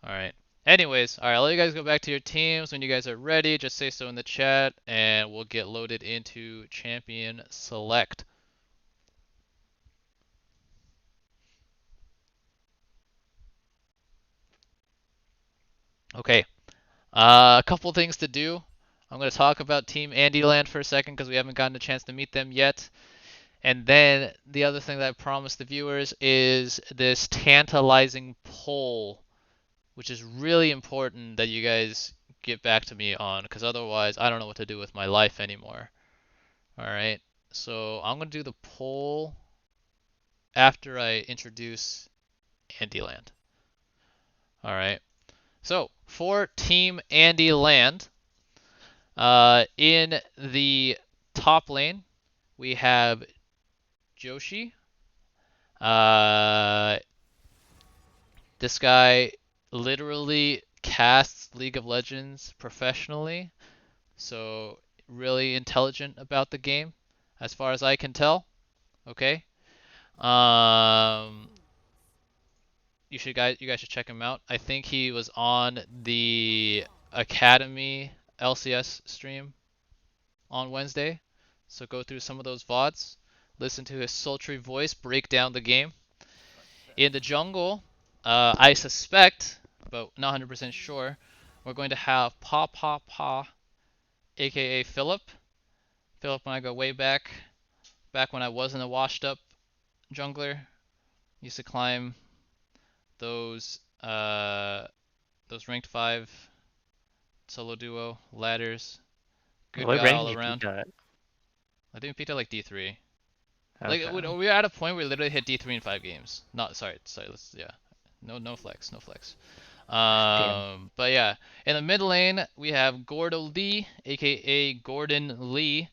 All right. Anyways, all right. I'll let you guys go back to your teams when you guys are ready. Just say so in the chat, and we'll get loaded into Champion Select. Okay. A couple things to do. I'm going to talk about Team Andyland for a second because we haven't gotten a chance to meet them yet. And then the other thing that I promised the viewers is this tantalizing poll, which is really important that you guys get back to me on because otherwise I don't know what to do with my life anymore. All right. So I'm going to do the poll after I introduce Andyland. All right. So for Team Andyland, in the top lane, we have Joshi. This guy literally casts League of Legends professionally, so really intelligent about the game, as far as I can tell. Okay. You guys should check him out. I think he was on the Academy LCS stream on Wednesday. So go through some of those VODs, listen to his sultry voice break down the game. In the jungle, I suspect, but not 100% sure, we're going to have Pa, aka Philip. Philip and I go way back when I wasn't a washed up jungler. Used to climb those ranked 5 solo duo ladders. Good What guy rank all did you around. peak at? I think we peaked at like D3. Okay. Like we were at a point where we literally hit D3 in 5 games. Not sorry. No flex. Damn. But yeah, in the mid lane we have Gordo Lee, aka Gordon Lee,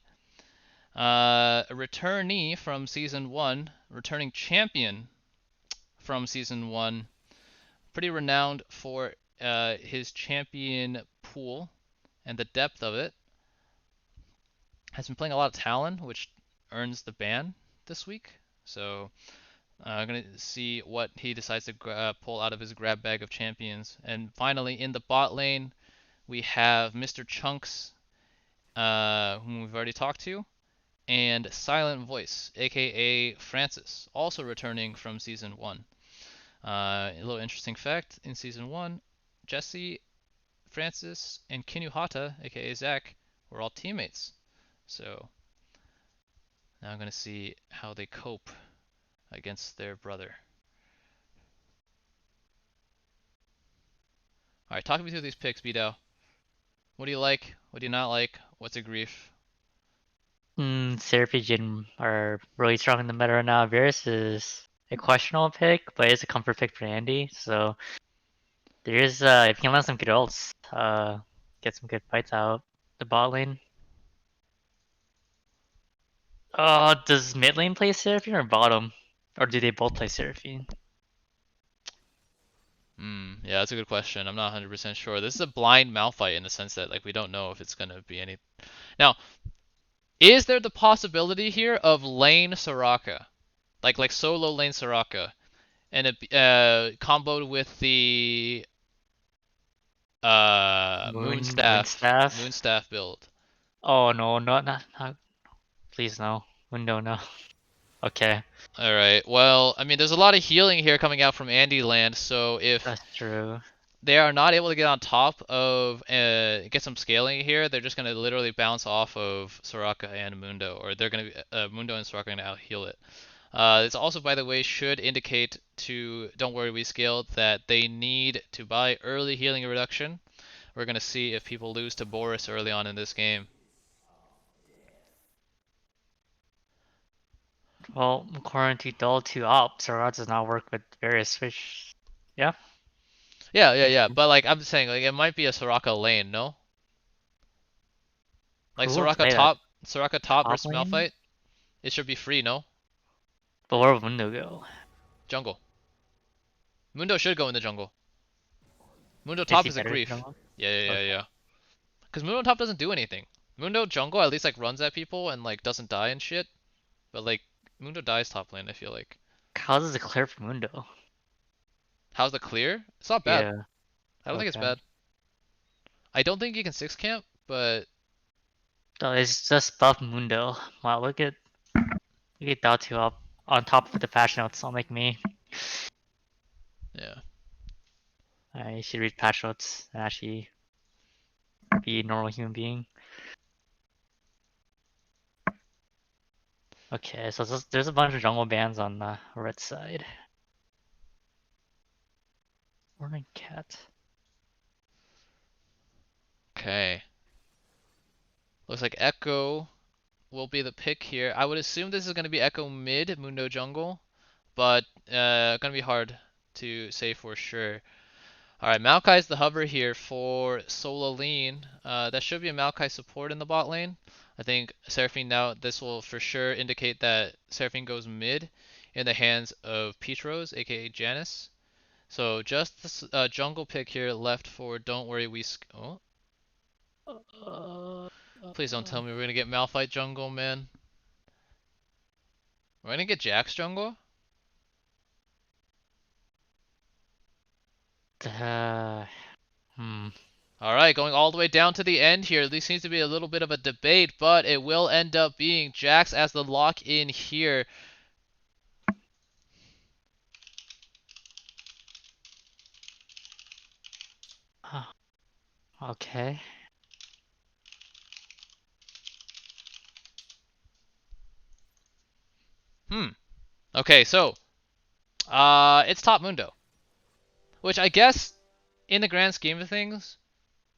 a returnee from season 1, returning champion from season 1, pretty renowned for his champion pool and the depth of it. Has been playing a lot of Talon, which earns the ban this week. So I'm going to see what he decides to pull out of his grab bag of champions. And finally, in the bot lane, we have Mr. Chunks, whom we've already talked to, and Silent Voice, aka Francis, also returning from Season 1. A little interesting fact, in Season 1, Jesse, Francis, and Kinuhata, aka Zach, were all teammates. So now I'm going to see how they cope against their brother. Alright, talk me through these picks, Bido. What do you like? What do you not like? What's a grief? Seraphie Jin are really strong in the meta right now. Varus is a questionable pick, but it's a comfort pick for Andy. So there's if you can land some good ults, get some good fights out the bot lane. Does mid lane play Seraphine or bottom? Or do they both play Seraphine? Yeah, that's a good question. I'm not 100% sure. This is a blind Malphite in the sense that like we don't know if it's gonna be any. Now, is there the possibility here of lane Soraka, like solo lane Soraka, and it comboed with the Moonstaff build? Oh no, not please no. Window no. Okay. All right. Well, I mean, there's a lot of healing here coming out from Andyland, so if that's true. they are not able to get on top of get some scaling here, they're just gonna literally bounce off of Soraka and Mundo, or they're gonna be Mundo and Soraka are gonna out heal it. This also, by the way, should indicate to Don't Worry We Scaled that they need to buy early healing reduction. We're gonna see if people lose to Boris early on in this game. Well, according to Dull 2 Op, Soraka does not work with Varus, which, yeah. Yeah. But like I'm saying, like it might be a Soraka lane, no? Like Who will Soraka play top, that? Soraka top Top versus lane? Malphite. It should be free, no? But where would Mundo go? Jungle. Mundo should go in the jungle. Mundo Is top he is a better in grief. jungle? Yeah. Okay. Because Mundo top doesn't do anything. Mundo jungle at least like runs at people and like doesn't die and shit. But like Mundo dies top lane, I feel like. How does it clear for Mundo? How's the clear? It's not bad. Yeah. I don't think it's Okay. bad. I don't think you can 6 camp, but No, it's just buff Mundo. Wow, look at Dull 2 Op on top of the patch notes. I'll make me. yeah. I should read patch notes and actually be a normal human being. Okay, so there's a bunch of jungle bans on the red side. Morning cat. Okay. Looks like Echo will be the pick here. I would assume this is going to be Echo mid, Mundo jungle, but gonna be hard to say for sure. Alright, Maokai's the hover here for Solaline. That should be a Maokai support in the bot lane. I think Seraphine now, this will for sure indicate that Seraphine goes mid in the hands of Peatrose, aka Janice. So just this jungle pick here left for Don't Worry We Please don't tell me we're gonna get Malphite jungle, man. We're gonna get Jax jungle? Alright, going all the way down to the end here. This seems to be a little bit of a debate, but it will end up being Jax as the lock in here. Okay. Okay, so it's top Mundo, which I guess in the grand scheme of things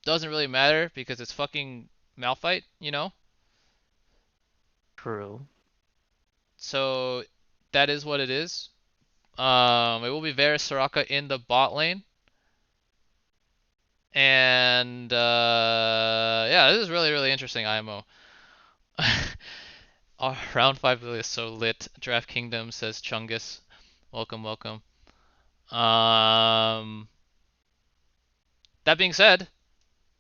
doesn't really matter because it's fucking Malphite, you know? True. So that is what it is. It will be Varus Soraka in the bot lane. And yeah, this is really interesting IMO. Oh, round 5 is so lit. Draft Kingdom says Chungus. Welcome. That being said,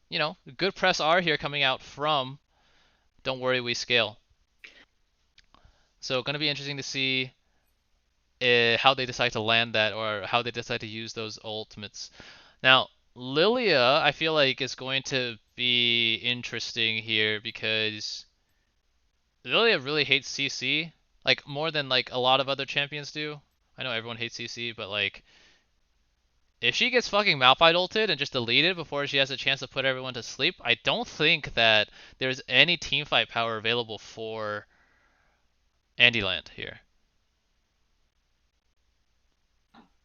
you know, good press R here coming out from Don't Worry We Scale. So gonna be interesting to see how they decide to land that or how they decide to use those ultimates. Now, Lilia, I feel like is going to be interesting here because Lilia really hates CC, like more than like a lot of other champions do. I know everyone hates CC, but like if she gets fucking Malphite ulted and just deleted before she has a chance to put everyone to sleep, I don't think that there's any teamfight power available for Andyland here.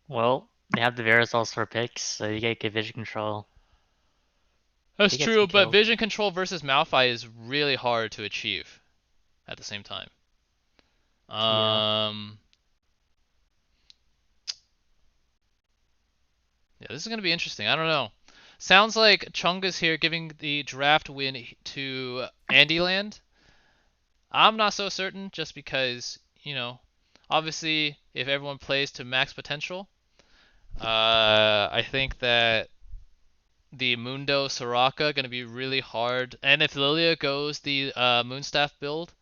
Well, they have the Varus also for picks, so you get good vision control. That's They get true, some but kills. vision control versus Malphite is really hard to achieve at the same time. Yeah, this is going to be interesting. I don't know. Sounds like Chunga's here giving the draft win to Andyland. I'm not so certain just because, you know, obviously if everyone plays to max potential, I think that the Mundo Soraka going to be really hard. And if Lilia goes the Moonstaff build,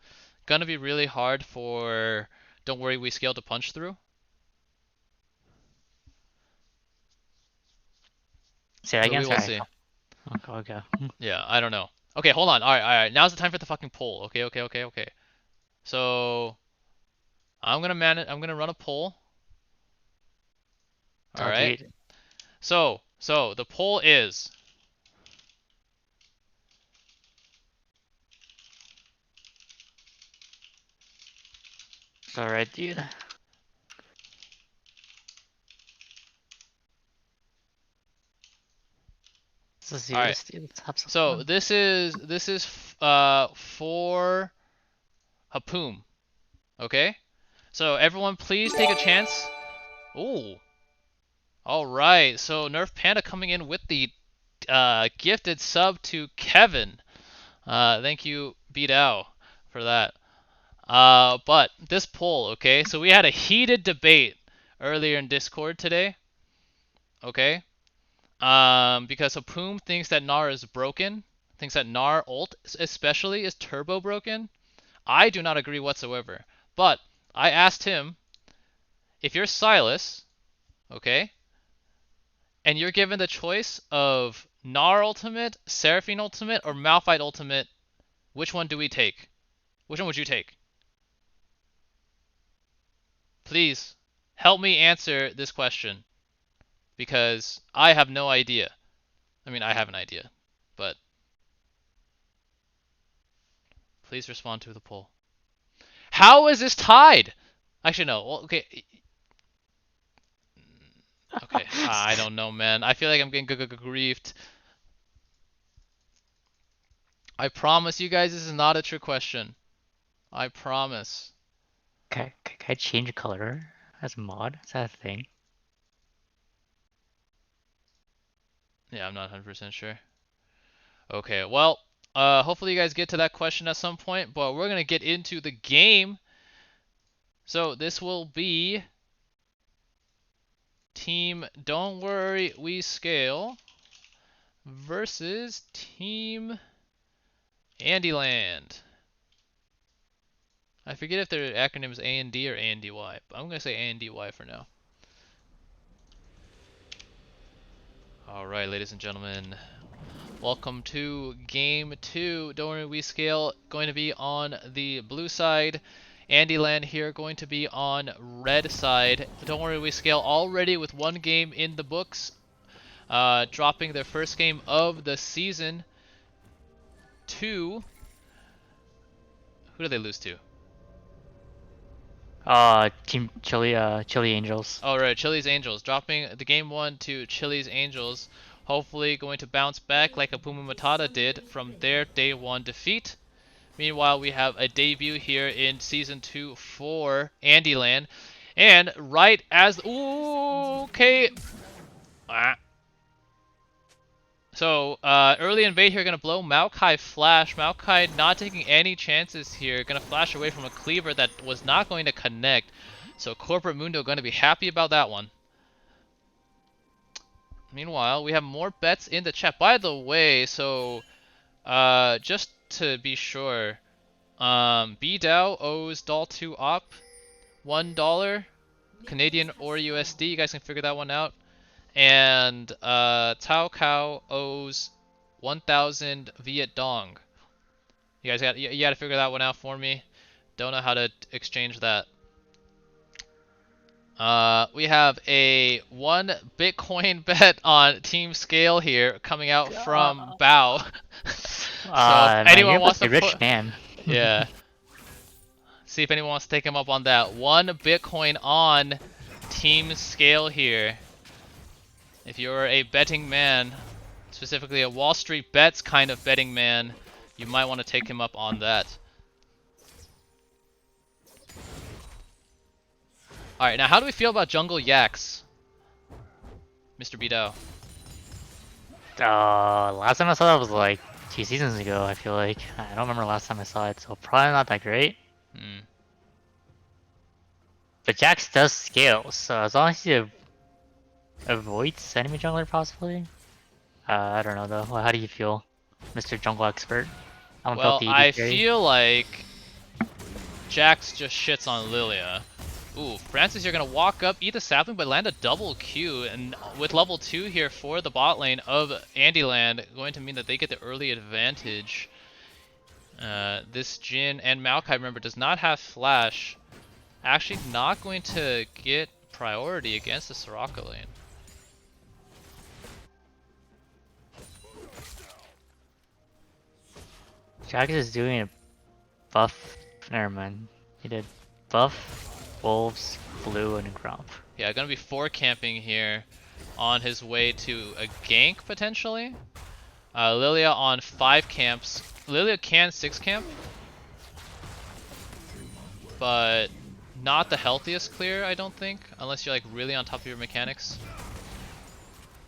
going to be really hard for Don't Worry We Scale to punch through. Say that So again, we will sorry. see. Okay. Yeah, I don't know. Okay, hold on. All right. Now's the time for the fucking poll. Okay. So I'm gonna run a poll. All right. So So the poll is. It's alright, dude. Let's do All right. this, dude. Let's have some So fun. this is for Hapuuma. Okay. So everyone, please take a chance. Ooh. All right. So Nerf Panda coming in with the gifted sub to Kevin. Thank you, Beatao, for that. But this poll, okay? So we had a heated debate earlier in Discord today. Okay. Because Hapuuma thinks that Gnar is broken, thinks that Gnar ult especially is turbo broken. I do not agree whatsoever. But I asked him, if you're Silas, okay, and you're given the choice of Gnar ultimate, Seraphine ultimate, or Malphite ultimate, which one do we take? Which one would you take? Please help me answer this question, because I have no idea. I mean, I have an idea, but please respond to the poll. How is this tied? Actually, no. Well, okay. Okay. I don't know, man. I feel like I'm getting griefed. I promise you guys this is not a trick question. I promise. Can I change color as a mod? Is that a thing? Yeah, I'm not 100% sure. Okay, well, hopefully you guys get to that question at some point, but we're going to get into the game. So this will be Team Don't Worry We Scale versus Team Andyland. I forget if their acronym is A&D or ANDY, but I'm going to say ANDY for now. Alright, ladies and gentlemen. Welcome to Game 2. Don't worry, we scale going to be on the blue side. Andyland here going to be on red side. Don't worry, we scale already with one game in the books. Dropping their first game of the season to... Who did they lose to? Team Chili Angels. Oh, right, Chili's Angels. Dropping the game 1 to Chili's Angels. Hopefully going to bounce back like Hapuuma Matata did from their day 1 defeat. Meanwhile, we have a debut here in Season 2 for Andyland. And right as... Ooh, okay. So, early invade here, gonna blow Maokai Flash. Maokai not taking any chances here. Gonna flash away from a cleaver that was not going to connect. So, Corporate Mundo gonna be happy about that one. Meanwhile, we have more bets in the chat. By the way, so, just to be sure, BDAO owes Doll2 Op $1 Canadian or USD. You guys can figure that one out. And Tao Cao owes 1,000 Viet Dong. You guys got to figure that one out for me. Don't know how to exchange that. We have a 1 Bitcoin bet on Team Scale here coming out from Bao. So if anyone wants to rich man. Yeah. See if anyone wants to take him up on that. 1 Bitcoin on Team Scale here. If you're a betting man, specifically a Wall Street Bets kind of betting man, you might want to take him up on that. Alright, now how do we feel about Jungle Yaks? Mr. Beto. Last time I saw that was like 2 seasons ago, I feel like. I don't remember last time I saw it, so probably not that great. But Jax does scale, so as long as you avoids enemy jungler possibly. I don't know though. Well, how do you feel, Mr. Jungle Expert? Well, I feel like Jax just shits on Lilia. Ooh, Francis, you're gonna walk up, eat the sapling, but land a double Q, and with level 2 here for the bot lane of Andyland, going to mean that they get the early advantage. This Jhin and Maokai, remember, does not have flash. Actually not going to get priority against the Soraka lane. Jax is doing a buff. Never mind. He did buff, wolves, blue, and a gromp. Yeah, gonna be 4 camping here on his way to a gank potentially. Lilia on 5 camps. Lilia can 6 camp, but not the healthiest clear, I don't think, unless you're like really on top of your mechanics.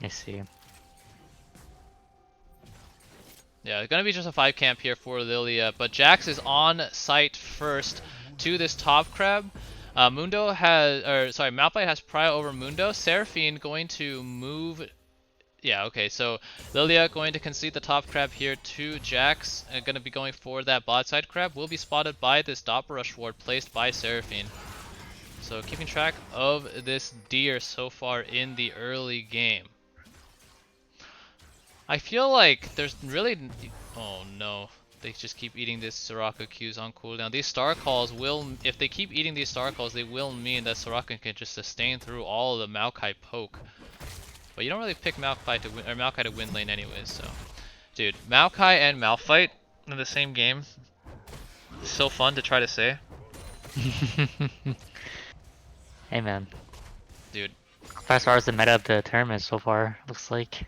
I see. Yeah, it's gonna be just a 5 camp here for Lilia, but Jax is on site first to this top crab. Mundo has, or sorry, Malphite has prio over Mundo. Seraphine going to move. Yeah, okay, so Lilia going to concede the top crab here to Jax, and going to be going for that bot side crab. Will be spotted by this Doppler Rush ward placed by Seraphine. So keeping track of this deer so far in the early game. I feel like there's really... Oh no. They just keep eating this Soraka Qs on cooldown. These star calls will... If they keep eating these star calls, they will mean that Soraka can just sustain through all of the Maokai poke. But you don't really pick Maokai to win, or Maokai to win lane anyways, so... Dude, Maokai and Malphite in the same game. So fun to try to say. Hey man. Dude. As far as the meta of the tournament so far, looks like.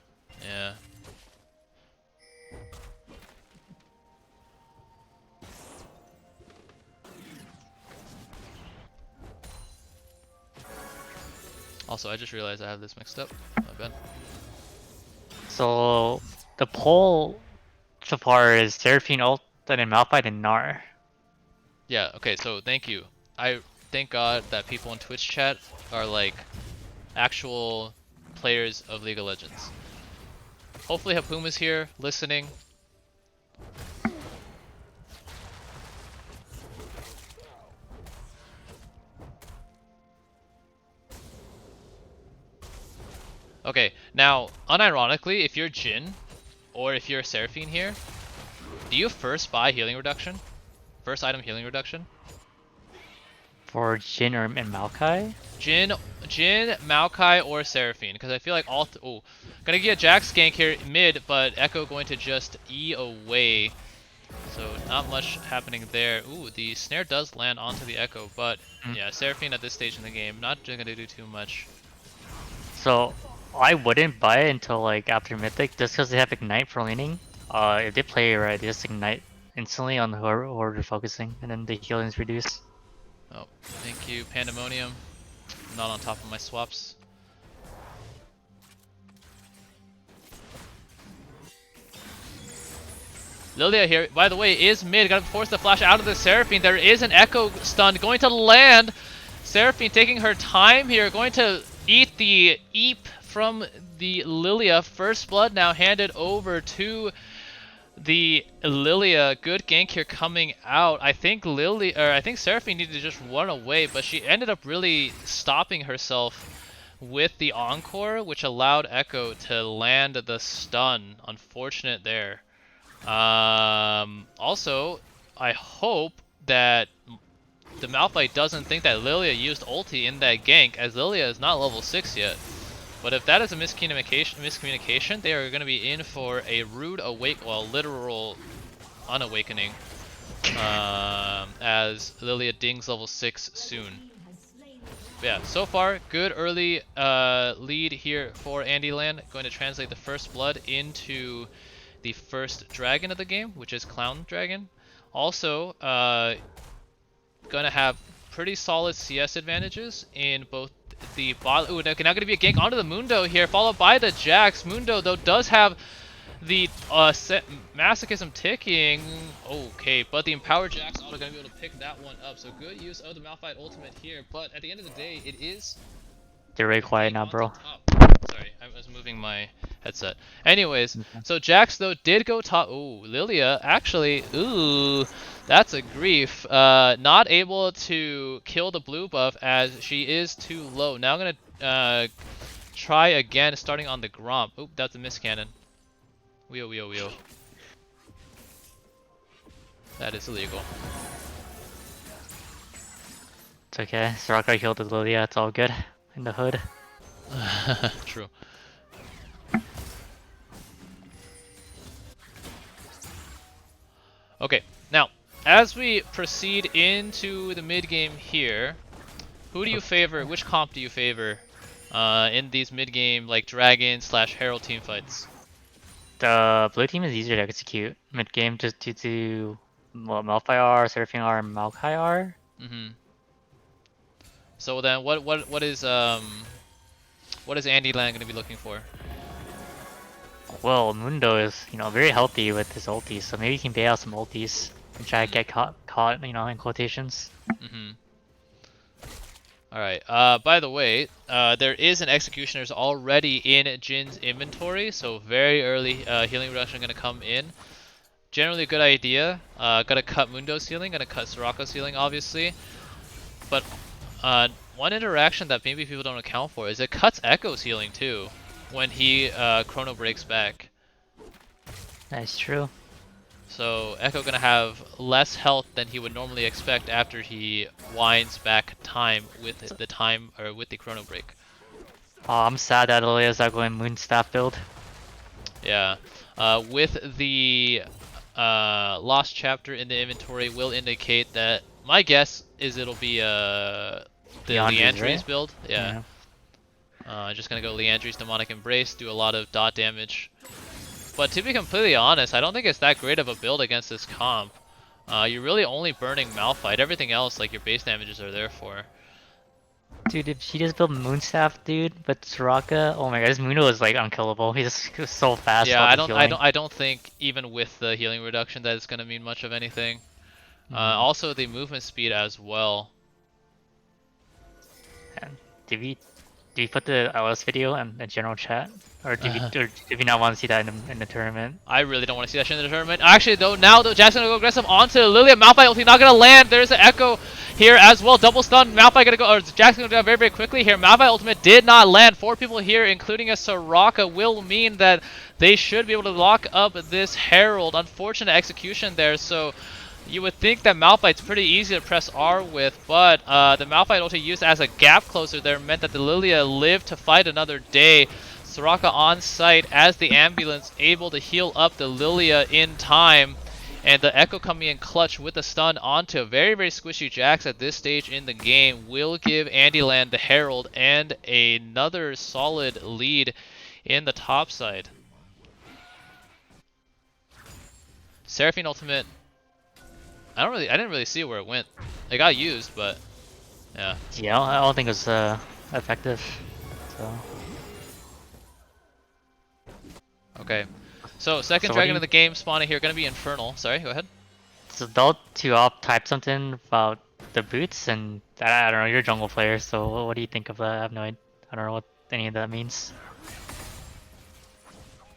Yeah. Also, I just realized I have this mixed up. My bad. So the poll so far is Seraphine ult, then Malphite and Gnar. Yeah, okay, so thank you. I thank God that people in Twitch chat are like actual players of League of Legends. Hopefully Hapuuma's here listening. Okay, now unironically, if you're Jhin or if you're Seraphine here, do you first buy healing reduction? First item healing reduction? For Jhin or and Maokai? Jhin, Maokai, or Seraphine, because I feel like all. Oh, gonna get a Jax gank here mid, but Echo going to just E away, so not much happening there. Ooh, the snare does land onto the Echo, but yeah, Seraphine at this stage in the game not gonna do too much. So I wouldn't buy it until like after Mythic, just because they have Ignite for laning. If they play it right, they just Ignite instantly on whoever they're focusing, and then the healing is reduced. Oh, thank you, Pandemonium. I'm not on top of my swaps. Lilia here, by the way, is mid. Gotta force the flash out of the Seraphine. There is an Echo stun going to land. Seraphine taking her time here, going to eat the Eep from the Lilia. First blood now handed over to the Lilia. Good gank here coming out. I think Seraphine needed to just run away, but she ended up really stopping herself with the Encore, which allowed Echo to land the stun. Unfortunate there. Also, I hope that the Malphite doesn't think that Lilia used ulti in that gank, as Lilia is not level 6 yet. But if that is a miscommunication, they are going to be in for a rude literal unawakening, as Lilia dings level 6 soon. But yeah, so far, good early lead here for Andyland. Going to translate the first blood into the first dragon of the game, which is Clown Dragon. Also, going to have pretty solid CS advantages in both the bot. Ooh, now going to be a gank onto the Mundo here, followed by the Jax. Mundo, though, does have the Masochism ticking. Okay, but the Empowered Jax auto going to be able to pick that one up. So good use of the Malphite ultimate here, but at the end of the day, it is... They're very quiet now, bro. Sorry, I was moving my headset. Anyways, so Jax, though, did go top. Ooh, Lilia, actually, ooh, that's a grief. Not able to kill the blue buff as she is too low. Now I'm gonna try again, starting on the Gromp. Oop, that's a miscannon. Wheel. That is illegal. It's okay. Soraka healed the Lilia. It's all good in the hood. True. Okay, now as we proceed into the mid game here, who do you favor? Which comp do you favor in these mid game like Dragon / Herald team fights? The blue team is easier to execute mid game just due to Malphite R, Seraphine R, and Maokai R. So then, what is Andyland going to be looking for? Well, Mundo is very healthy with his ultis, so maybe he can bait out some ultis and try to get caught in quotations. Alright, by the way, there is an Executioner's already in Jin's inventory, so very early healing reduction going to come in. Generally a good idea. Gotta cut Mundo's healing, gonna cut Soraka's healing, obviously. But one interaction that maybe people don't account for is it cuts Echo's healing too, when he chrono breaks back. That's true. So Echo gonna have less health than he would normally expect after he winds back time with the chrono break. Oh, I'm sad that Lilia's not going Moonstaff build. Yeah, with the lost chapter in the inventory will indicate that my guess is it'll be the Leandry's right? build. Yeah. Just gonna go Leandry's Demonic Embrace, do a lot of dot damage. But to be completely honest, I don't think it's that great of a build against this comp. You're really only burning Malphite. Everything else, like your base damages, are there for. Dude, if she just built Moonstaff, dude, but Soraka, oh my god, this Mundo is like unkillable. He's just so fast. Yeah, I don't think even with the healing reduction that it's gonna mean much of anything. Also the movement speed as well. And did we put the LS video in the general chat, or did we not want to see that in the tournament? I really don't want to see that shit in the tournament. Actually, though, now Jack's gonna go aggressive onto Lilia. Malphite ulti not gonna land. There's an Echo here as well. Double stun. Malphite gonna go, or Jack's gonna go very, very quickly here. Malphite ultimate did not land. 4 people here, including a Soraka, will mean that they should be able to lock up this Herald. Unfortunate execution there, so you would think that Malphite's pretty easy to press R with, but the Malphite ulti used as a gap closer there meant that the Lilia lived to fight another day. Soraka on site as the ambulance able to heal up the Lilia in time. And the Echo coming in clutch with a stun onto a very, very squishy Jax at this stage in the game will give Andyland the Herald and another solid lead in the top side. Seraphine ultimate, I didn't really see where it went. It got used, but yeah. Yeah, I don't think it was effective. So. Okay. So second dragon of the game spawning here, gonna be Infernal. Sorry, go ahead. So Dalt 2op typed something about the boots, and I don't know, you're a jungle player, so what do you think of that? I have no idea. I don't know what any of that means.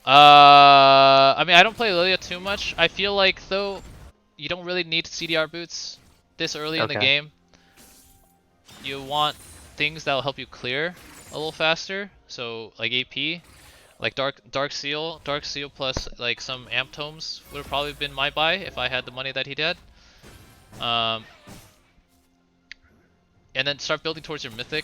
I mean, I don't play Lilia too much. I feel like, though, you don't really need CDR boots this early in the game. You want things that will help you clear a little faster. So, like AP, like Dark Seal plus like some Amp Tomes would have probably been my buy if I had the money that he did. And then start building towards your Mythic.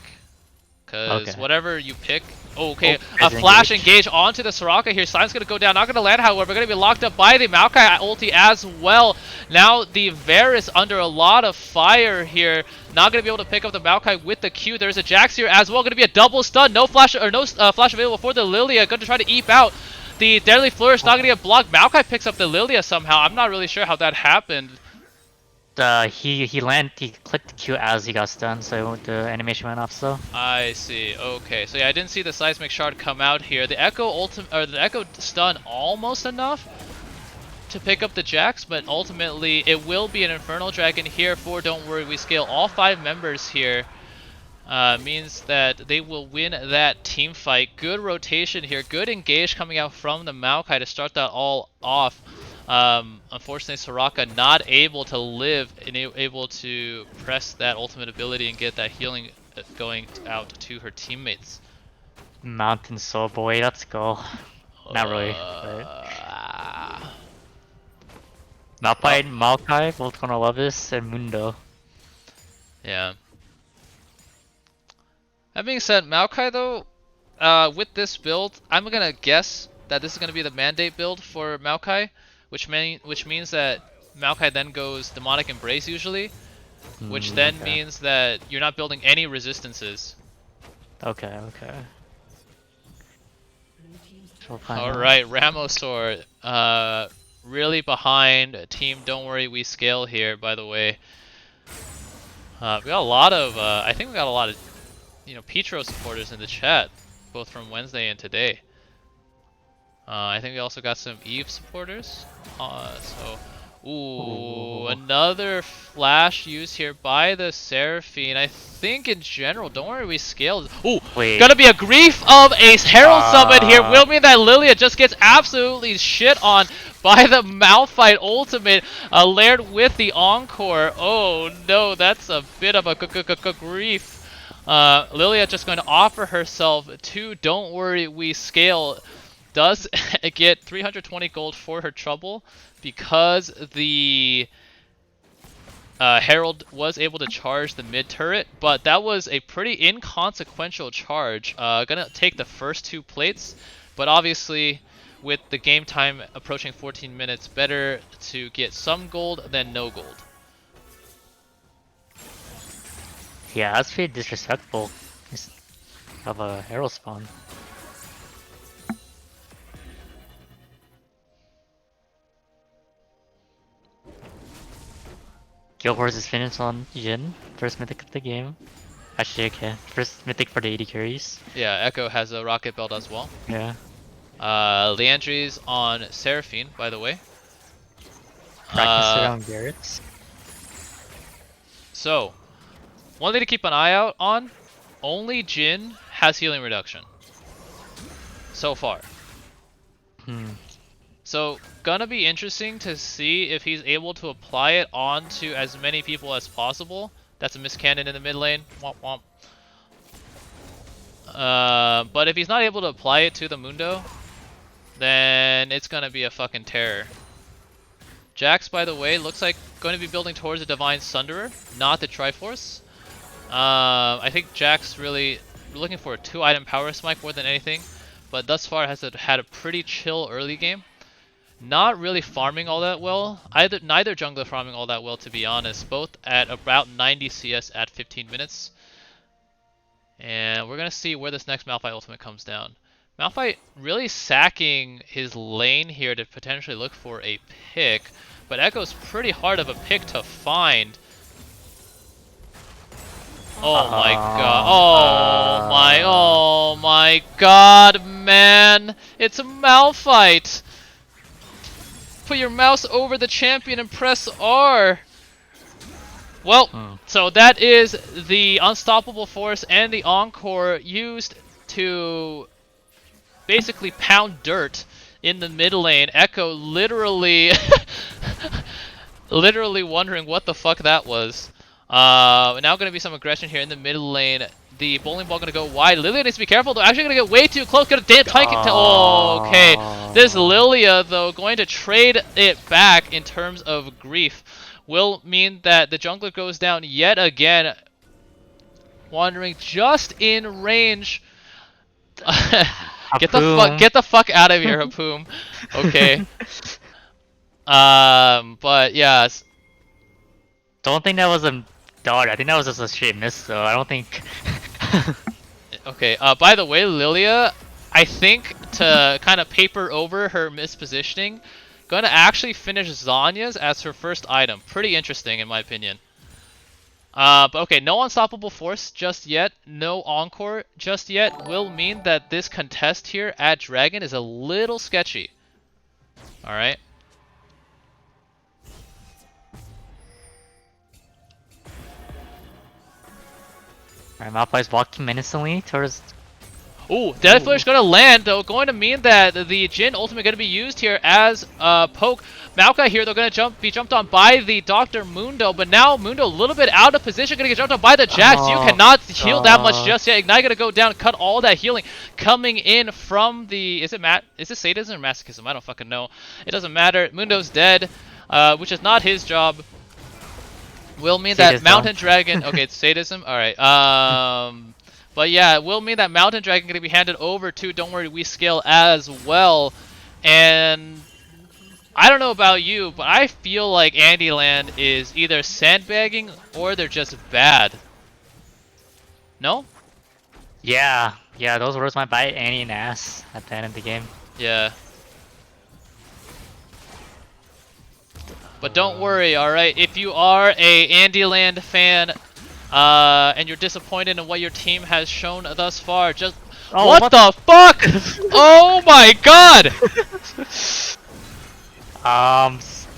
Because whatever you pick... Oh, okay, a flash engage onto the Soraka here. Sign's going to go down. Not going to land, however. Going to be locked up by the Maokai ulti as well. Now the Varus under a lot of fire here. Not going to be able to pick up the Maokai with the Q. There's a Jax here as well. Going to be a double stun. No flash flash available for the Lilia. Going to try to eep out the Deadly Flourish. Not going to get blocked. Maokai picks up the Lilia somehow. I'm not really sure how that happened. He clicked Q as he got stunned, so the animation went off slow. I see. Okay, so yeah, I didn't see the seismic shard come out here. The Echo the Echo stun almost enough to pick up the Jax, but ultimately it will be an Infernal Dragon here for Don't Worry We Scale. All 5 members here means that they will win that team fight. Good rotation here, good engage coming out from the Maokai to start that all off. Unfortunately, Soraka not able to live and able to press that ultimate ability and get that healing going out to her teammates. Mountain Soul Boy, let's go. Not really. Maokai, both gonna love this, and Mundo. Yeah. That being said, Maokai though, with this build, I'm gonna guess that this is gonna be the mandate build for Maokai. Which means that Maokai then goes Demonic Embrace usually, which then okay. means that you're not building any resistances. Okay. We'll find out. Alright, Ramosor, really behind team Don't Worry We Scale here, by the way. We got a lot of, I think we got a lot of, Petro supporters in the chat, both from Wednesday and today. I think we also got some Eve supporters. Ooh, another flash used here by the Seraphine. I think in general, Don't Worry We Scaled. Ooh, gonna be a grief of a Herald Summon here. Will mean that Lilia just gets absolutely shit on by the Malphite ultimate, layered with the Encore. Oh no, that's a bit of a grief. Lilia just going to offer herself to Don't Worry We Scale. Does get 320 gold for her trouble because the Herald was able to charge the mid turret, but that was a pretty inconsequential charge. Gonna take the first 2 plates, but obviously with the game time approaching 14 minutes, better to get some gold than no gold. Yeah, that's pretty disrespectful of a Herald spawn. Guild Wars is finished on Jin, first mythic of the game. Actually, okay, first mythic for the 80 carries. Yeah, Echo has a rocket belt as well. Yeah. Leandri's on Seraphine, by the way. Practice around Garrett's. So, one thing to keep an eye out on, only Jin has healing reduction. So far. So, gonna be interesting to see if he's able to apply it onto as many people as possible. That's a miscannon in the mid lane. Womp womp. But if he's not able to apply it to the Mundo, then it's gonna be a fucking terror. Jax, by the way, looks like going to be building towards the Divine Sunderer, not the Triforce. I think Jax really looking for a 2-item power smite more than anything, but thus far has had a pretty chill early game. Not really farming all that well. Neither jungler farming all that well, to be honest. Both at about 90 CS at 15 minutes. And we're going to see where this next Malphite ultimate comes down. Malphite really sacking his lane here to potentially look for a pick. But Echo's pretty hard of a pick to find. Oh my god. Oh my god, man. It's a Malphite. Put your mouse over the champion and press R. Well, so that is the Unstoppable Force and the Encore used to basically pound dirt in the mid lane. Echo literally literally wondering what the fuck that was. Now going to be some aggression here in the mid lane. The bowling ball going to go wide. Lilia needs to be careful though. Actually going to get way too close. Going to damn tank it. Oh, okay. This Lilia though going to trade it back in terms of grief. Will mean that the jungler goes down yet again. Wandering just in range. Get the fuck out of here, Hapuuma. Okay. But yeah. Don't think that was a dart. I think that was just a straight miss, though. I don't think. Okay. By the way, Lilia, I think to kind of paper over her mispositioning, gonna actually finish Zanya's as her first item. Pretty interesting, in my opinion. But okay, no Unstoppable Force just yet. No Encore just yet. Will mean that this contest here at Dragon is a little sketchy. Alright. Alright, Malphite's walking menacingly towards... Ooh, Death Flare is going to land, though. Going to mean that the Jin ultimate going to be used here as poke. Maokai here, they're going to be jumped on by the Dr. Mundo, but now Mundo a little bit out of position, going to get jumped on by the Jax. You cannot heal that much just yet. Ignite going to go down, cut all that healing coming in from the... Is it sadism or masochism? I don't fucking know. It doesn't matter. Mundo's dead, which is not his job. Will mean that Mountain Dragon... Okay, it's sadism? Alright. But yeah, it will mean that Mountain Dragon going to be handed over to Don't Worry We Scale as well. And I don't know about you, but I feel like Andyland is either sandbagging or they're just bad. No? Yeah, those words might bite Annie in the ass at the end of the game. Yeah. But don't worry, alright? If you are a Andyland fan, and you're disappointed in what your team has shown thus far, just... Oh, what the fuck?! Oh my god!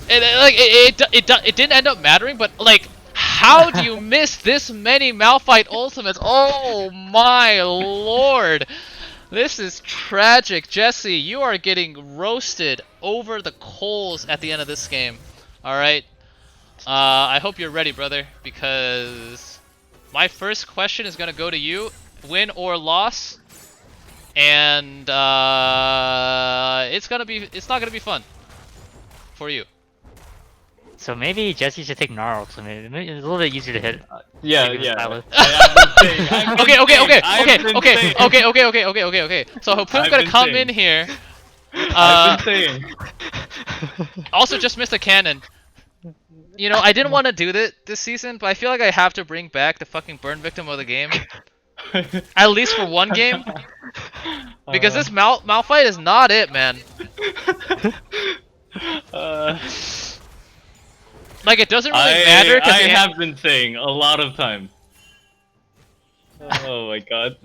It didn't end up mattering, but like, how do you miss this many Malphite ultimates? Oh my lord! This is tragic. Jesse, you are getting roasted over the coals at the end of this game. Alright? I hope you're ready, brother, because my first question is gonna go to you, win or loss, and it's not gonna be fun for you. So maybe Jesse should take Gnarl. So maybe it's a little bit easier to hit. Yeah. Okay. So Hapuuma's gonna come in here. I've been saying. Also, just missed a cannon. You know, I didn't want to do that this season, but I feel like I have to bring back the fucking burn victim of the game. At least for one game. Because this Malphite is not it, man. Like, it doesn't really matter because I have been saying a lot of times. Oh my god.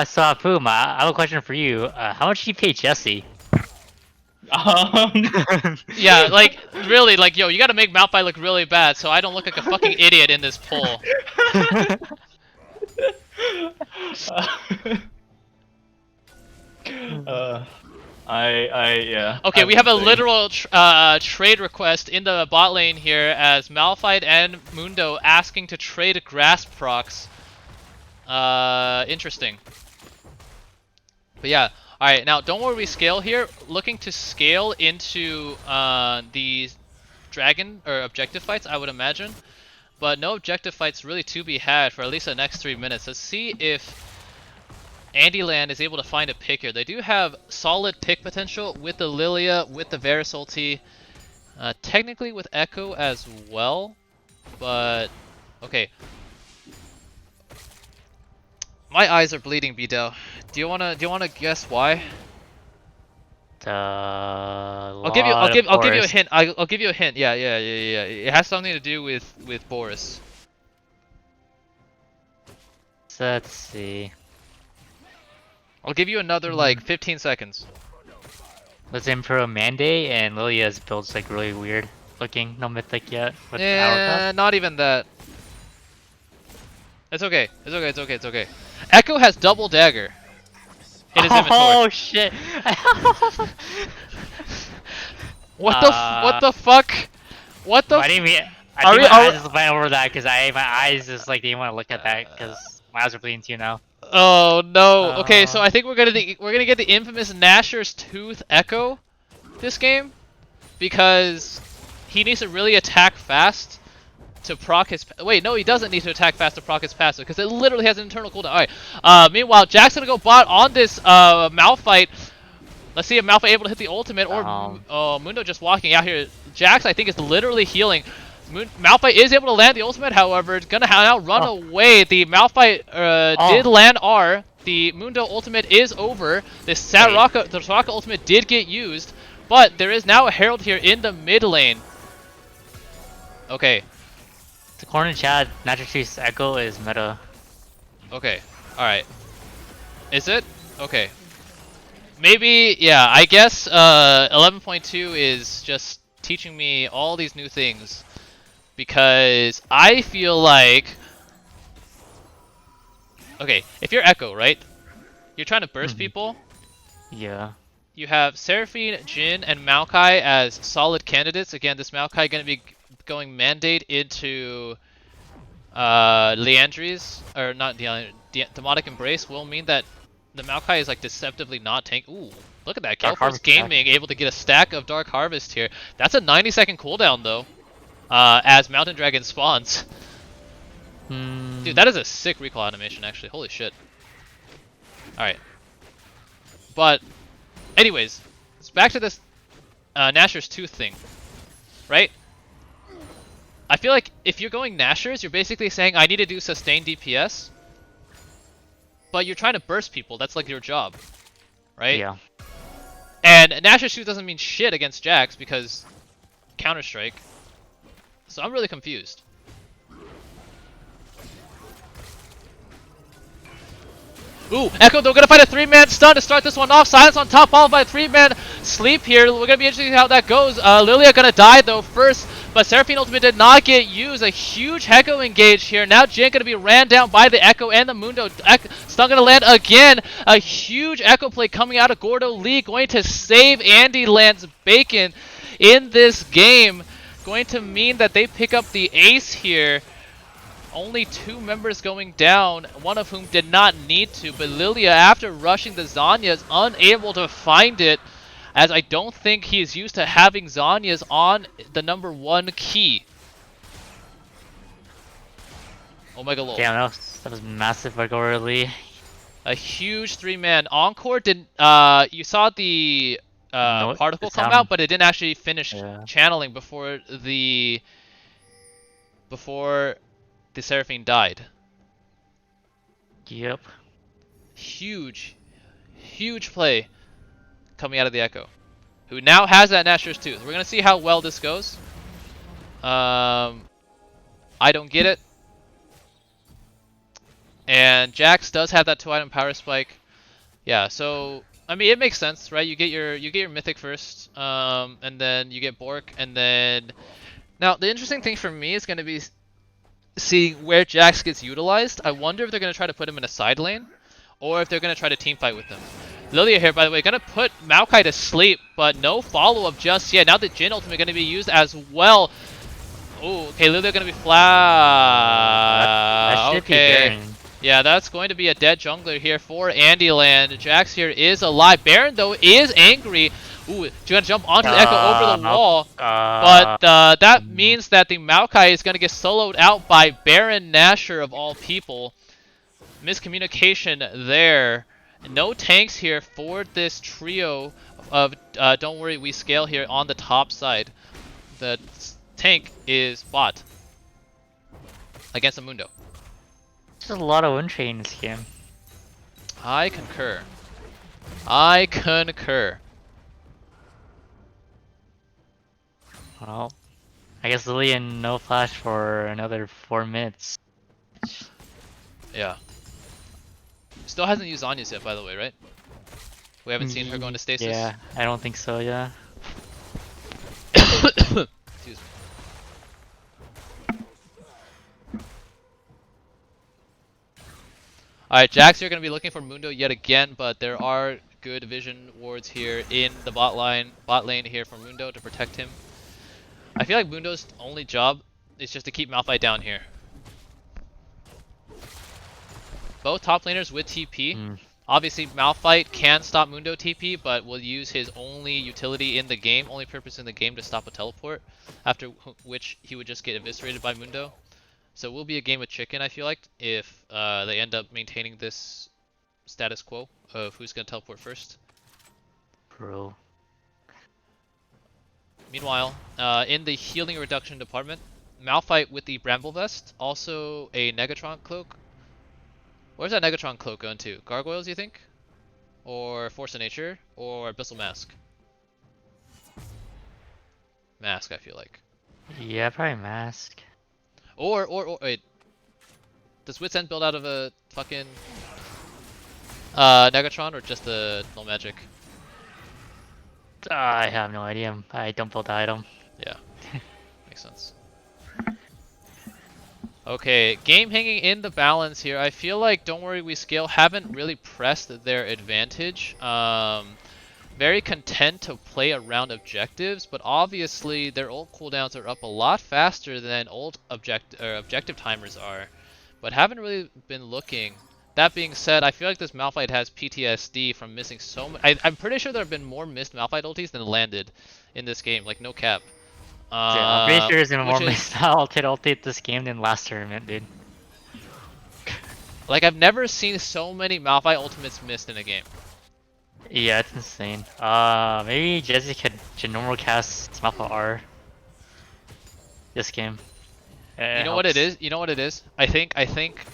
So Hapuuma, I have a question for you. How much did you pay Jesse? Yeah, like, really, like, yo, you gotta make Malphite look really bad so I don't look like a fucking idiot in this poll. Yeah. Okay, we have a literal trade request in the bot lane here as Malphite and Mundo asking to trade Grasp procs. Interesting. But yeah, alright, now don't worry, we scale here. Looking to scale into the dragon or objective fights, I would imagine. But no objective fights really to be had for at least the next 3 minutes. Let's see if Andyland is able to find a pick here. They do have solid pick potential with the Lilia, with the Varus ulti, technically with Echo as well, but okay. My eyes are bleeding, Bidel. Do you wanna guess why? I'll give you a hint. I'll give you a hint. Yeah. It has something to do with Boris. So let's see. I'll give you another like 15 seconds. Let's Impro Mande and Lilia's build's like really weird looking, no mythic yet. With not even that. It's okay. It's okay. Echo has double dagger in his inventory. Oh shit! What the fuck? What the? I think my eyes just went over that because my eyes just like didn't want to look at that because my eyes are bleeding too now. Oh no. Okay, so I think we're gonna get the infamous Gnasher's Tooth Echo this game because he needs to really attack fast to proc his. Wait, no, he doesn't need to attack fast to proc his passive because it literally has an internal cooldown. All right. Meanwhile, Jack's gonna go bot on this Malphite. Let's see if Malphite able to hit the ultimate or Mundo just walking out here. Jax, I think, is literally healing. Malphite is able to land the ultimate, however, it's gonna now run away. The Malphite did land R. The Mundo ultimate is over. The Soraka ultimate did get used, but there is now a Herald here in the mid lane. Okay. The corner chat, Natural Tree's Echo is meta. Okay, alright. Is it? Okay. Maybe, yeah, I guess 11.2 is just teaching me all these new things. Because I feel like... Okay, if you're Echo, right? You're trying to burst people. Yeah. You have Seraphine, Jhin, and Maokai as solid candidates. Again, this Maokai going to be going Mandate into Liandry's, or not Demonic Embrace will mean that the Maokai is like deceptively not tank. Ooh, look at that. Kelforce Gaming able to get a stack of Dark Harvest here. That's a 90-second cooldown though. As Mountain Dragon spawns. Dude, that is a sick recall animation, actually. Holy shit. Alright. But, anyways, back to this Nasher's Tooth thing, right? I feel like if you're going Nashers, you're basically saying I need to do sustained DPS, but you're trying to burst people. That's like your job, right? Yeah. And Nasher's Tooth doesn't mean shit against Jax because Counter-Strike. So I'm really confused. Ooh, Echo, they're gonna fight a 3-man stun to start this one off. Silence on top, followed by a 3-man sleep here. We're gonna be interested how that goes. Lilia gonna die though first, but Seraphine ultimate did not get used. A huge Echo engage here. Now Jin gonna be ran down by the Echo and the Mundo. Stun gonna land again. A huge Echo play coming out of Gordo Lee, going to save Andyland's bacon in this game. Going to mean that they pick up the ace here. Only 2 members going down, one of whom did not need to, but Lilia, after rushing the Zanya, is unable to find it, as I don't think he is used to having Zanyas on the number 1 key. Omega Lol. Damn, that was massive by Gordo Lee. A huge 3-man. Encore didn't, you saw the particle come out, but it didn't actually finish channeling before the Seraphine died. Yep. Huge play coming out of the Echo, who now has that Nasher's Tooth. We're gonna see how well this goes. I don't get it. And Jax does have that 2-item power spike. Yeah, so I mean it makes sense, right? You get your mythic first, and then you get Bork, and then now the interesting thing for me is gonna be seeing where Jax gets utilized. I wonder if they're going to try to put him in a side lane, or if they're going to try to team fight with him. Lilia here, by the way, going to put Maokai to sleep, but no follow-up just yet. Now the Jin ultimate going to be used as well. Oh, okay, Lilia going to be flat. That should be Baron. Yeah, that's going to be a dead jungler here for Andyland. Jax here is alive. Baron, though, is angry. Ooh, you're going to jump onto the Echo over the wall. But that means that the Maokai is going to get soloed out by Baron Nashor of all people. Miscommunication there. No tanks here for this trio of Don't Worry, We Scale here on the top side. The tank is bot against the Mundo. There's a lot of win trade in this game. I concur. Well, I guess Lillian no flash for another 4 minutes. Yeah. Still hasn't used Zanya's yet, by the way, right? We haven't seen her go into stasis? Yeah, I don't think so, yeah. Excuse me. Alright, Jax, you're going to be looking for Mundo yet again, but there are good vision wards here in the bot lane here for Mundo to protect him. I feel like Mundo's only job is just to keep Malphite down here. Both top laners with TP. Obviously, Malphite can stop Mundo TP, but will use his only utility in the game, only purpose in the game to stop a teleport, after which he would just get eviscerated by Mundo. So it will be a game of chicken, I feel like, if they end up maintaining this status quo of who's going to teleport first. Bro. Meanwhile, in the healing reduction department, Malphite with the Bramble Vest, also a Negatron Cloak. Where's that Negatron Cloak going to? Gargoyles, you think? Or Force of Nature? Or Abyssal Mask? Mask, I feel like. Yeah, probably Mask. Or wait. Does Wit's End build out of a fucking Negatron or just the null magic? I have no idea. I don't build the item. Yeah, makes sense. Okay, game hanging in the balance here. I feel like Don't Worry We Scale haven't really pressed their advantage. Very content to play around objectives, but obviously their ult cooldowns are up a lot faster than ult objective timers are, but haven't really been looking. That being said, I feel like this Malphite has PTSD from missing so much. I'm pretty sure there have been more missed Malphite ultis than landed in this game, like no cap. Yeah, I'm pretty sure there's been more missed ulti this game than last tournament, dude. Like, I've never seen so many Malphite ultimates missed in a game. Yeah, it's insane. Maybe Jesse should normal cast Mappa R this game. You know what it is? You know what it is? I think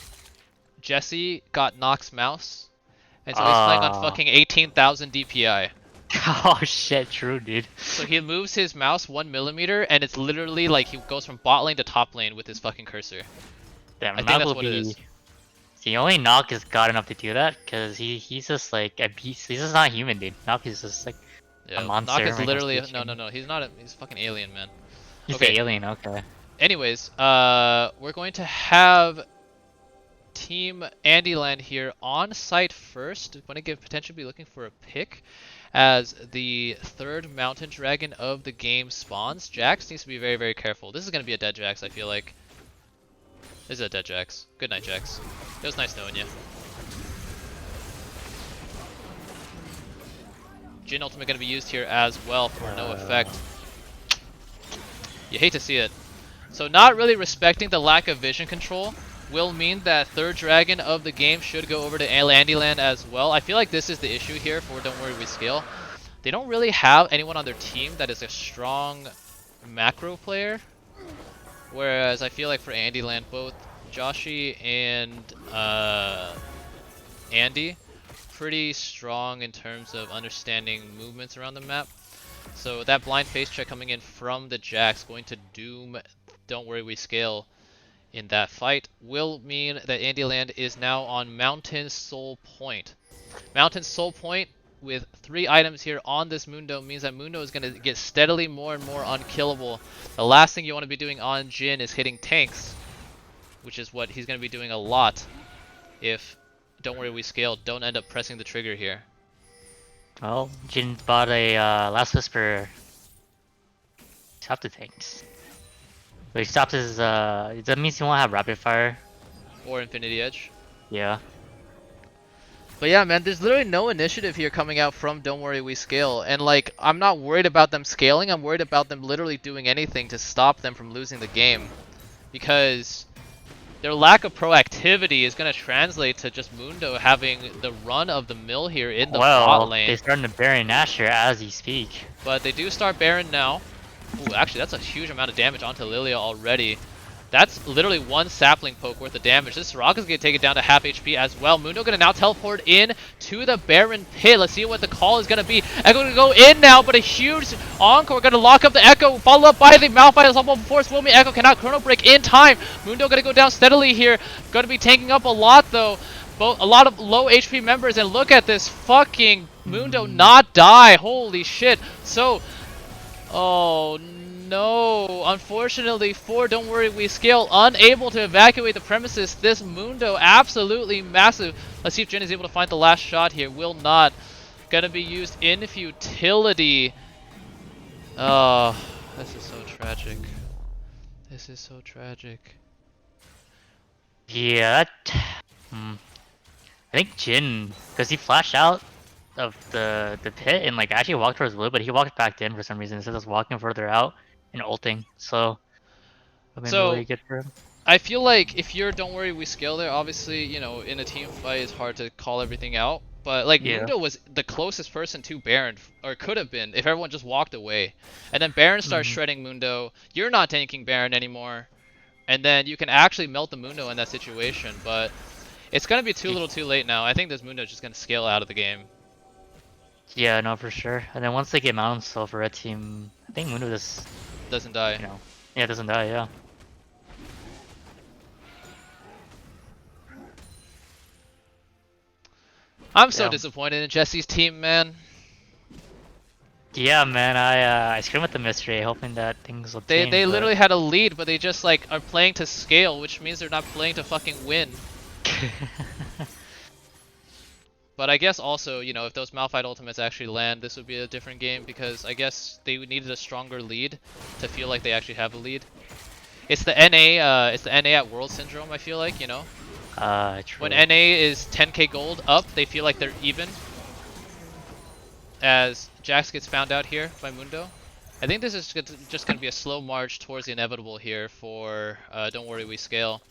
Jesse got Nox mouse, and so he's playing on fucking 18,000 DPI. Oh shit, true, dude. So he moves his mouse 1 millimeter, and it's literally like he goes from bot lane to top lane with his fucking cursor. Damn, I think that's what it is. The only Knock is god enough to do that, because he's just like a beast. He's just not human, dude. Knock is just like a monster. Nox is when it comes literally to no. He's not. He's a fucking alien, man. He's Okay. the alien, okay. Anyways, we're going to have Team Andyland here on site first. Going to potentially be looking for a pick as the third mountain dragon of the game spawns. Jax needs to be very, very careful. This is going to be a dead Jax, I feel like. This is a dead Jax. Good night, Jax. It was nice knowing you. Jhin ultimate going to be used here as well for no effect. You hate to see it. So not really respecting the lack of vision control will mean that third dragon of the game should go over to Andyland as well. I feel like this is the issue here for Don't Worry We Scale. They don't really have anyone on their team that is a strong macro player. Whereas I feel like for Andyland, both Joshi and Andy, pretty strong in terms of understanding movements around the map. So that blind face check coming in from the Jax going to doom Don't Worry We Scale in that fight will mean that Andyland is now on Mountain Soul Point. Mountain Soul Point with 3 items here on this Mundo means that Mundo is going to get steadily more and more unkillable. The last thing you want to be doing on Jhin is hitting tanks, which is what he's going to be doing a lot if Don't Worry We Scale don't end up pressing the trigger here. Well, Jhin bought a Last Whisper. Stop the tanks. But he stopped his that means he won't have rapid fire. Or Infinity Edge. Yeah. But yeah, man, there's literally no initiative here coming out from Don't Worry We Scale. And like, I'm not worried about them scaling, I'm worried about them literally doing anything to stop them from losing the game. Because their lack of proactivity is going to translate to just Mundo having the run of the mill here in the bot lane. They're starting to Baron Asher as you speak. But they do start Baron now. Ooh, actually, that's a huge amount of damage onto Lilia already. That's literally 1 sapling poke worth of damage. This Soraka's going to take it down to half HP as well. Mundo going to now teleport in to the Baron pit. Let's see what the call is going to be. Echo going to go in now, but a huge encore going to lock up the Echo. Followed up by the Malphite as well before Swilmy. Echo cannot chrono break in time. Mundo going to go down steadily here. Going to be tanking up a lot though. A lot of low HP members, and look at this fucking Mundo not die. Holy shit. So, oh no, unfortunately for Don't Worry We Scale, unable to evacuate the premises. This Mundo absolutely massive. Let's see if Jhin is able to find the last shot here. Will not. Gonna be used in futility. Oh, this is so tragic. This is so tragic. Yeah, I think Jhin, because he flashed out of the pit and like actually walked towards blue, but he walked back in for some reason instead of walking further out and ulting. So, really good for him. I feel like if you're Don't Worry We Scale there, obviously, you know, in a team fight it's hard to call everything out. But like Mundo was the closest person to Baron, or could have been, if everyone just walked away. And then Baron starts shredding Mundo. You're not tanking Baron anymore. And then you can actually melt the Mundo in that situation. But it's going to be too little too late now. I think this Mundo is just going to scale out of the game. Yeah, no, for sure. And then once they get Mountain Soul for Red Team, I think Mundo just doesn't die. You know, yeah, doesn't die. Yeah. I'm so disappointed in Jesse's team, man. Yeah, man, I screamed at the mystery, hoping that things will change. They literally had a lead, but they just like are playing to scale, which means they're not playing to fucking win. But I guess also, you know, if those Malphite ultimates actually land, this would be a different game, because I guess they needed a stronger lead to feel like they actually have a lead. It's the NA at World Syndrome, I feel like, you know? True. When NA is 10k gold up, they feel like they're even. As Jax gets found out here by Mundo. I think this is just going to be a slow march towards the inevitable here for Don't Worry We Scale.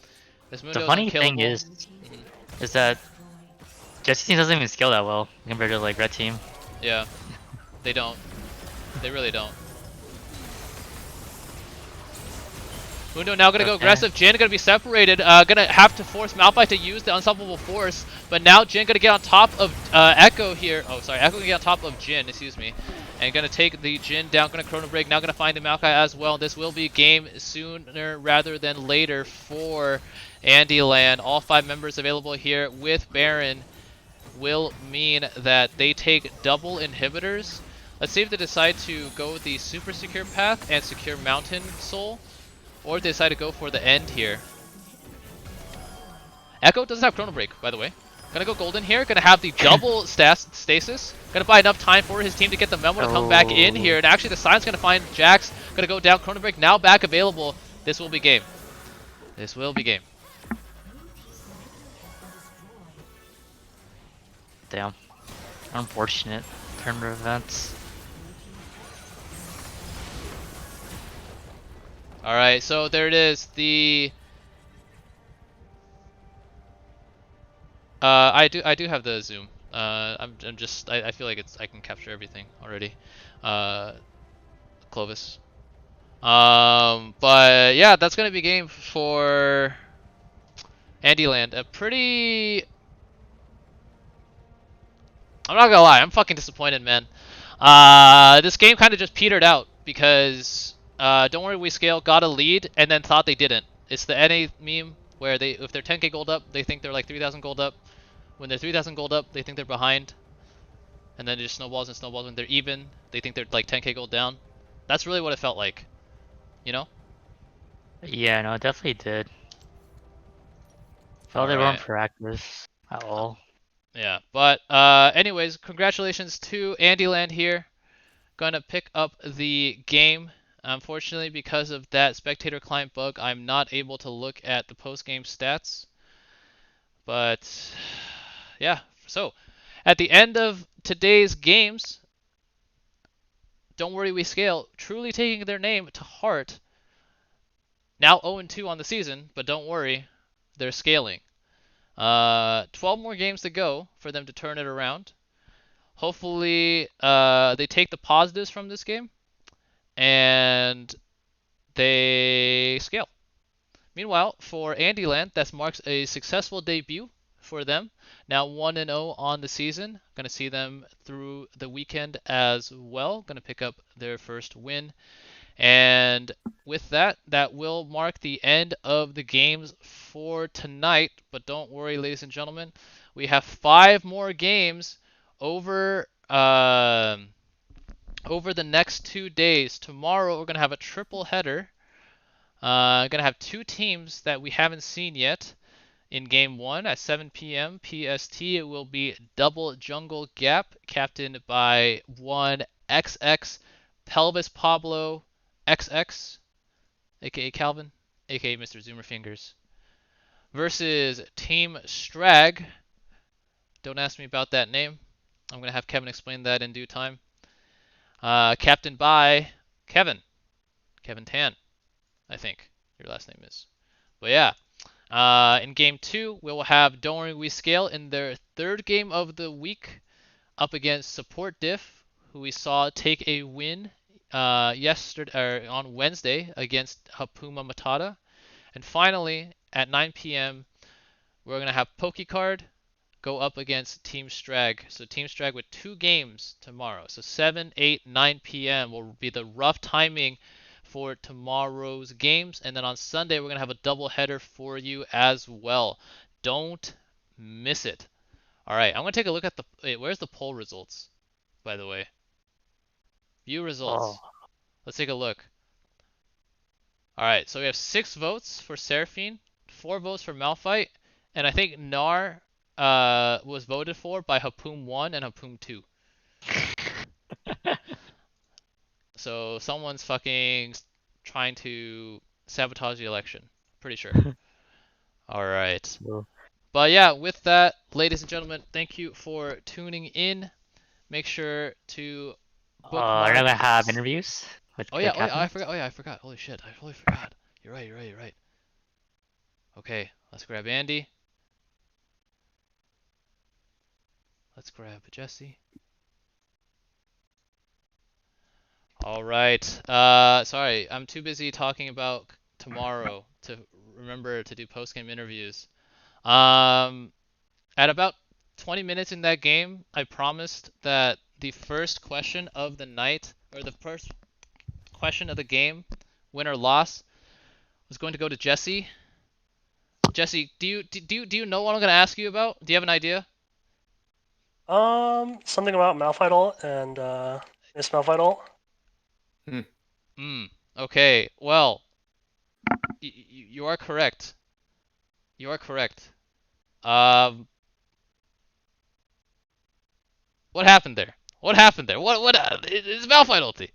This Mundo the funny thing is that Jesse's team doesn't even scale that well compared to like Red Team. Yeah, they don't. They really don't. Mundo now gonna go aggressive. Jin gonna be separated. Gonna have to force Malphite to use the unstoppable force. But now Jin gonna get on top of Echo here. Oh, sorry. Echo gonna get on top of Jin, excuse me. And gonna take the Jin down. Gonna Chrono Break. Now gonna find the Maokai as well. This will be game sooner rather than later for Andyland. All 5 members available here with Baron will mean that they take double inhibitors. Let's see if they decide to go with the super secure path and secure Mountain Soul. Or if they decide to go for the end here. Echo doesn't have Chrono Break, by the way. Gonna go golden here. Gonna have the double stasis. Gonna buy enough time for his team to get the Memo to come back in here. And actually the Silence gonna find Jax. Gonna go down. Chrono Break now back available. This will be game. This will be game. Damn. Unfortunate turn of events. Alright, so there it is. The I do have the zoom. I'm just I feel like I can capture everything already. Clovis. But yeah, that's gonna be game for Andyland. A pretty, I'm not gonna lie, I'm fucking disappointed, man. This game kind of just petered out because Don't Worry We Scale got a lead and then thought they didn't. It's the NA meme where if they're 10k gold up, they think they're like 3,000 gold up. When they're 3,000 gold up, they think they're behind. And then it just snowballs and snowballs. When they're even, they think they're like 10k gold down. That's really what it felt like, you know? Yeah, no, it definitely did. Felt they weren't proactive at all. Yeah, but anyways, congratulations to Andyland here. Gonna pick up the game. Unfortunately, because of that spectator client bug, I'm not able to look at the post-game stats. But yeah, so at the end of today's games, Don't Worry We Scale truly taking their name to heart. Now 0-2 on the season, but don't worry, they're scaling. 12 more games to go for them to turn it around. Hopefully, they take the positives from this game and they scale. Meanwhile, for Andyland, that marks a successful debut for them. Now 1-0 on the season. Going to see them through the weekend as well. Going to pick up their first win. And with that, that will mark the end of the games for tonight. But don't worry, ladies and gentlemen, we have 5 more games over the next 2 days. Tomorrow we're gonna have a triple header. Gonna have 2 teams that we haven't seen yet. In game 1 at 7 p.m. PST, it will be Double Jungle Gap, captained by one XX Pelvis Pablo XX, aka Calvin, aka Mr. Zoomer Fingers, versus Team Strag. Don't ask me about that name. I'm going to have Kevin explain that in due time. Captained by Kevin Tan, I think your last name is. But yeah, in game 2, we will have Don't Worry We Scale in their 3rd game of the week up against Support Diff, who we saw take a win yesterday or on Wednesday against Hapuuma Matata. And finally, at 9 p.m., we're going to have Pokey Card go up against Team Strag. So Team Strag with 2 games tomorrow. So 7, 8, 9 p.m. will be the rough timing for tomorrow's games. And then on Sunday, we're going to have a double header for you as well. Don't miss it. All right, I'm going to take a look at the... Wait, where's the poll results, by the way? View results. Let's take a look. All right, so we have 6 votes for Seraphine, 4 votes for Malphite, and I think Nar was voted for by Hapuum 1 and Hapuum 2. So someone's fucking trying to sabotage the election. Pretty sure. All right. But yeah, with that, ladies and gentlemen, thank you for tuning in. Make sure to bookmark. Are we gonna have interviews with Oh the yeah, captains? I forgot. Oh yeah, I forgot. Holy shit, I totally forgot. You're right. Okay, let's grab Andy. Let's grab Jesse. All right. Sorry, I'm too busy talking about tomorrow to remember to do post-game interviews. At about 20 minutes in that game, I promised that the first question of the night, or the first question of the game, win or loss, was going to go to Jesse. Jesse, do you know what I'm gonna ask you about? Do you have an idea? Something about Malphite ult and Miss Malphite ult. Okay. Well, you are correct. You are correct. What happened there? What happened there? What? It's Malphite ulti.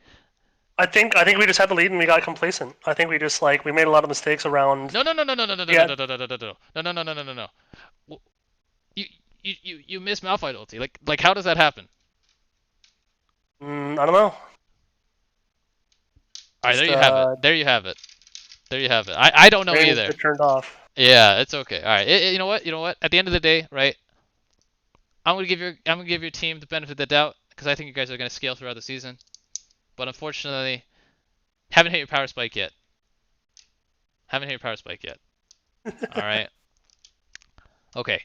I think we just had the lead and we got complacent. I think we just we made a lot of mistakes around. No. You miss Malphite ulti. Like how does that happen? I don't know. Alright, there you have it. There you have it. There you have it. I don't know either. Turned off. Yeah, it's okay. Alright. You know what? You know what? At the end of the day, right? I'm gonna give your team the benefit of the doubt because I think you guys are gonna scale throughout the season. But unfortunately, haven't hit your power spike yet. Haven't hit your power spike yet. Alright. Okay.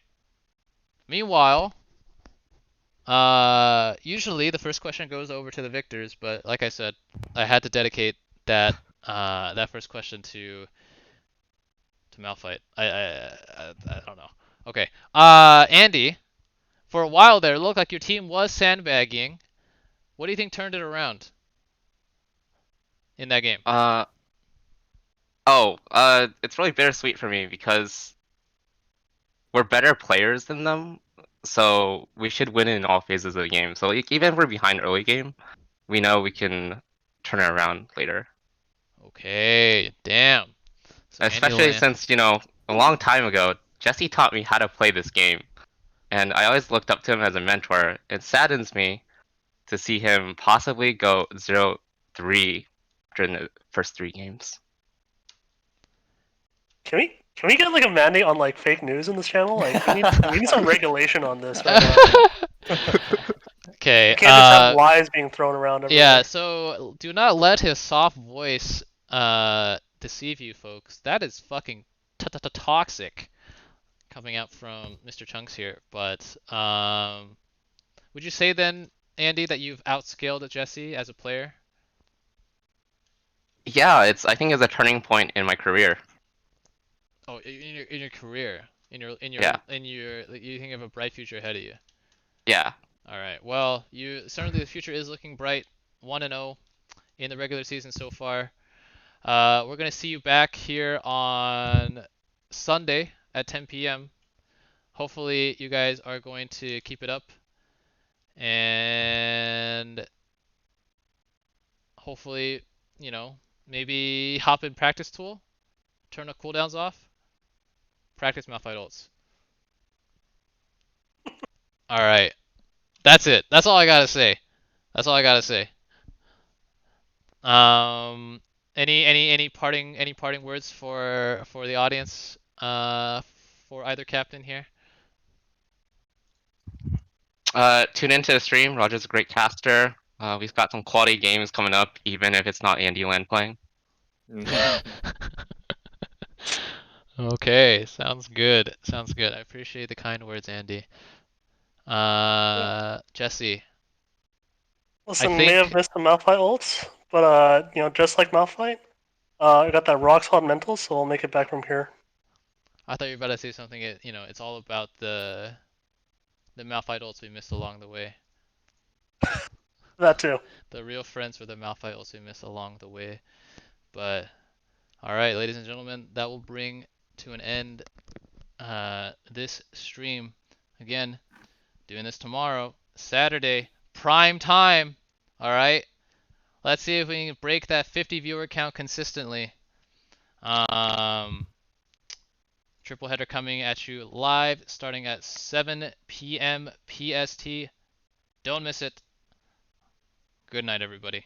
Meanwhile, usually the first question goes over to the victors, but like I said, I had to dedicate that that first question to Malphite. I don't know. Okay. Andy, for a while there, it looked like your team was sandbagging. What do you think turned it around in that game? It's really bittersweet for me because we're better players than them, so we should win in all phases of the game. So even if we're behind early game, we know we can turn it around later. Okay, damn. So Especially since, a long time ago, Jesse taught me how to play this game, and I always looked up to him as a mentor. It saddens me to see him possibly go 0-3 during the first 3 games. Can we get a mandate on fake news in this channel? We need some regulation on this right now. Okay. You can't just have lies being thrown around everywhere. Yeah, so do not let his soft voice deceive you, folks. That is fucking toxic coming out from Mr. Chunks here. But would you say then, Andy, that you've outscaled Jesse as a player? Yeah, I think it's a turning point in my career. Oh, in your career, you think you have a bright future ahead of you. Yeah. All right. Well, certainly the future is looking bright. 1-0 in the regular season so far. We're gonna see you back here on Sunday at 10 p.m. Hopefully you guys are going to keep it up, and hopefully, maybe hop in practice tool, turn the cooldowns off, practice Malphite ults. All right. That's it. That's all I gotta say. That's all I gotta say. Any parting words for the audience? For either captain here. Tune into the stream. Roger's a great caster. We've got some quality games coming up, even if it's not Andyland playing. Okay, sounds good. Sounds good. I appreciate the kind words, Andy. Jesse. Listen, may have missed the Malphite ults, but just like Malphite, I got that rock solid mental, so we'll make it back from here. I thought you were about to say something. It's all about the Malphite ults we missed along the way. That too. The real friends were the Malphite ults we missed along the way. But all right, ladies and gentlemen, that will bring to an end this stream. Again, doing this tomorrow, Saturday, prime time. All right, let's see if we can break that 50 viewer count consistently. Triple header coming at you live, starting at 7 p.m. PST. Don't miss it. Good night, everybody.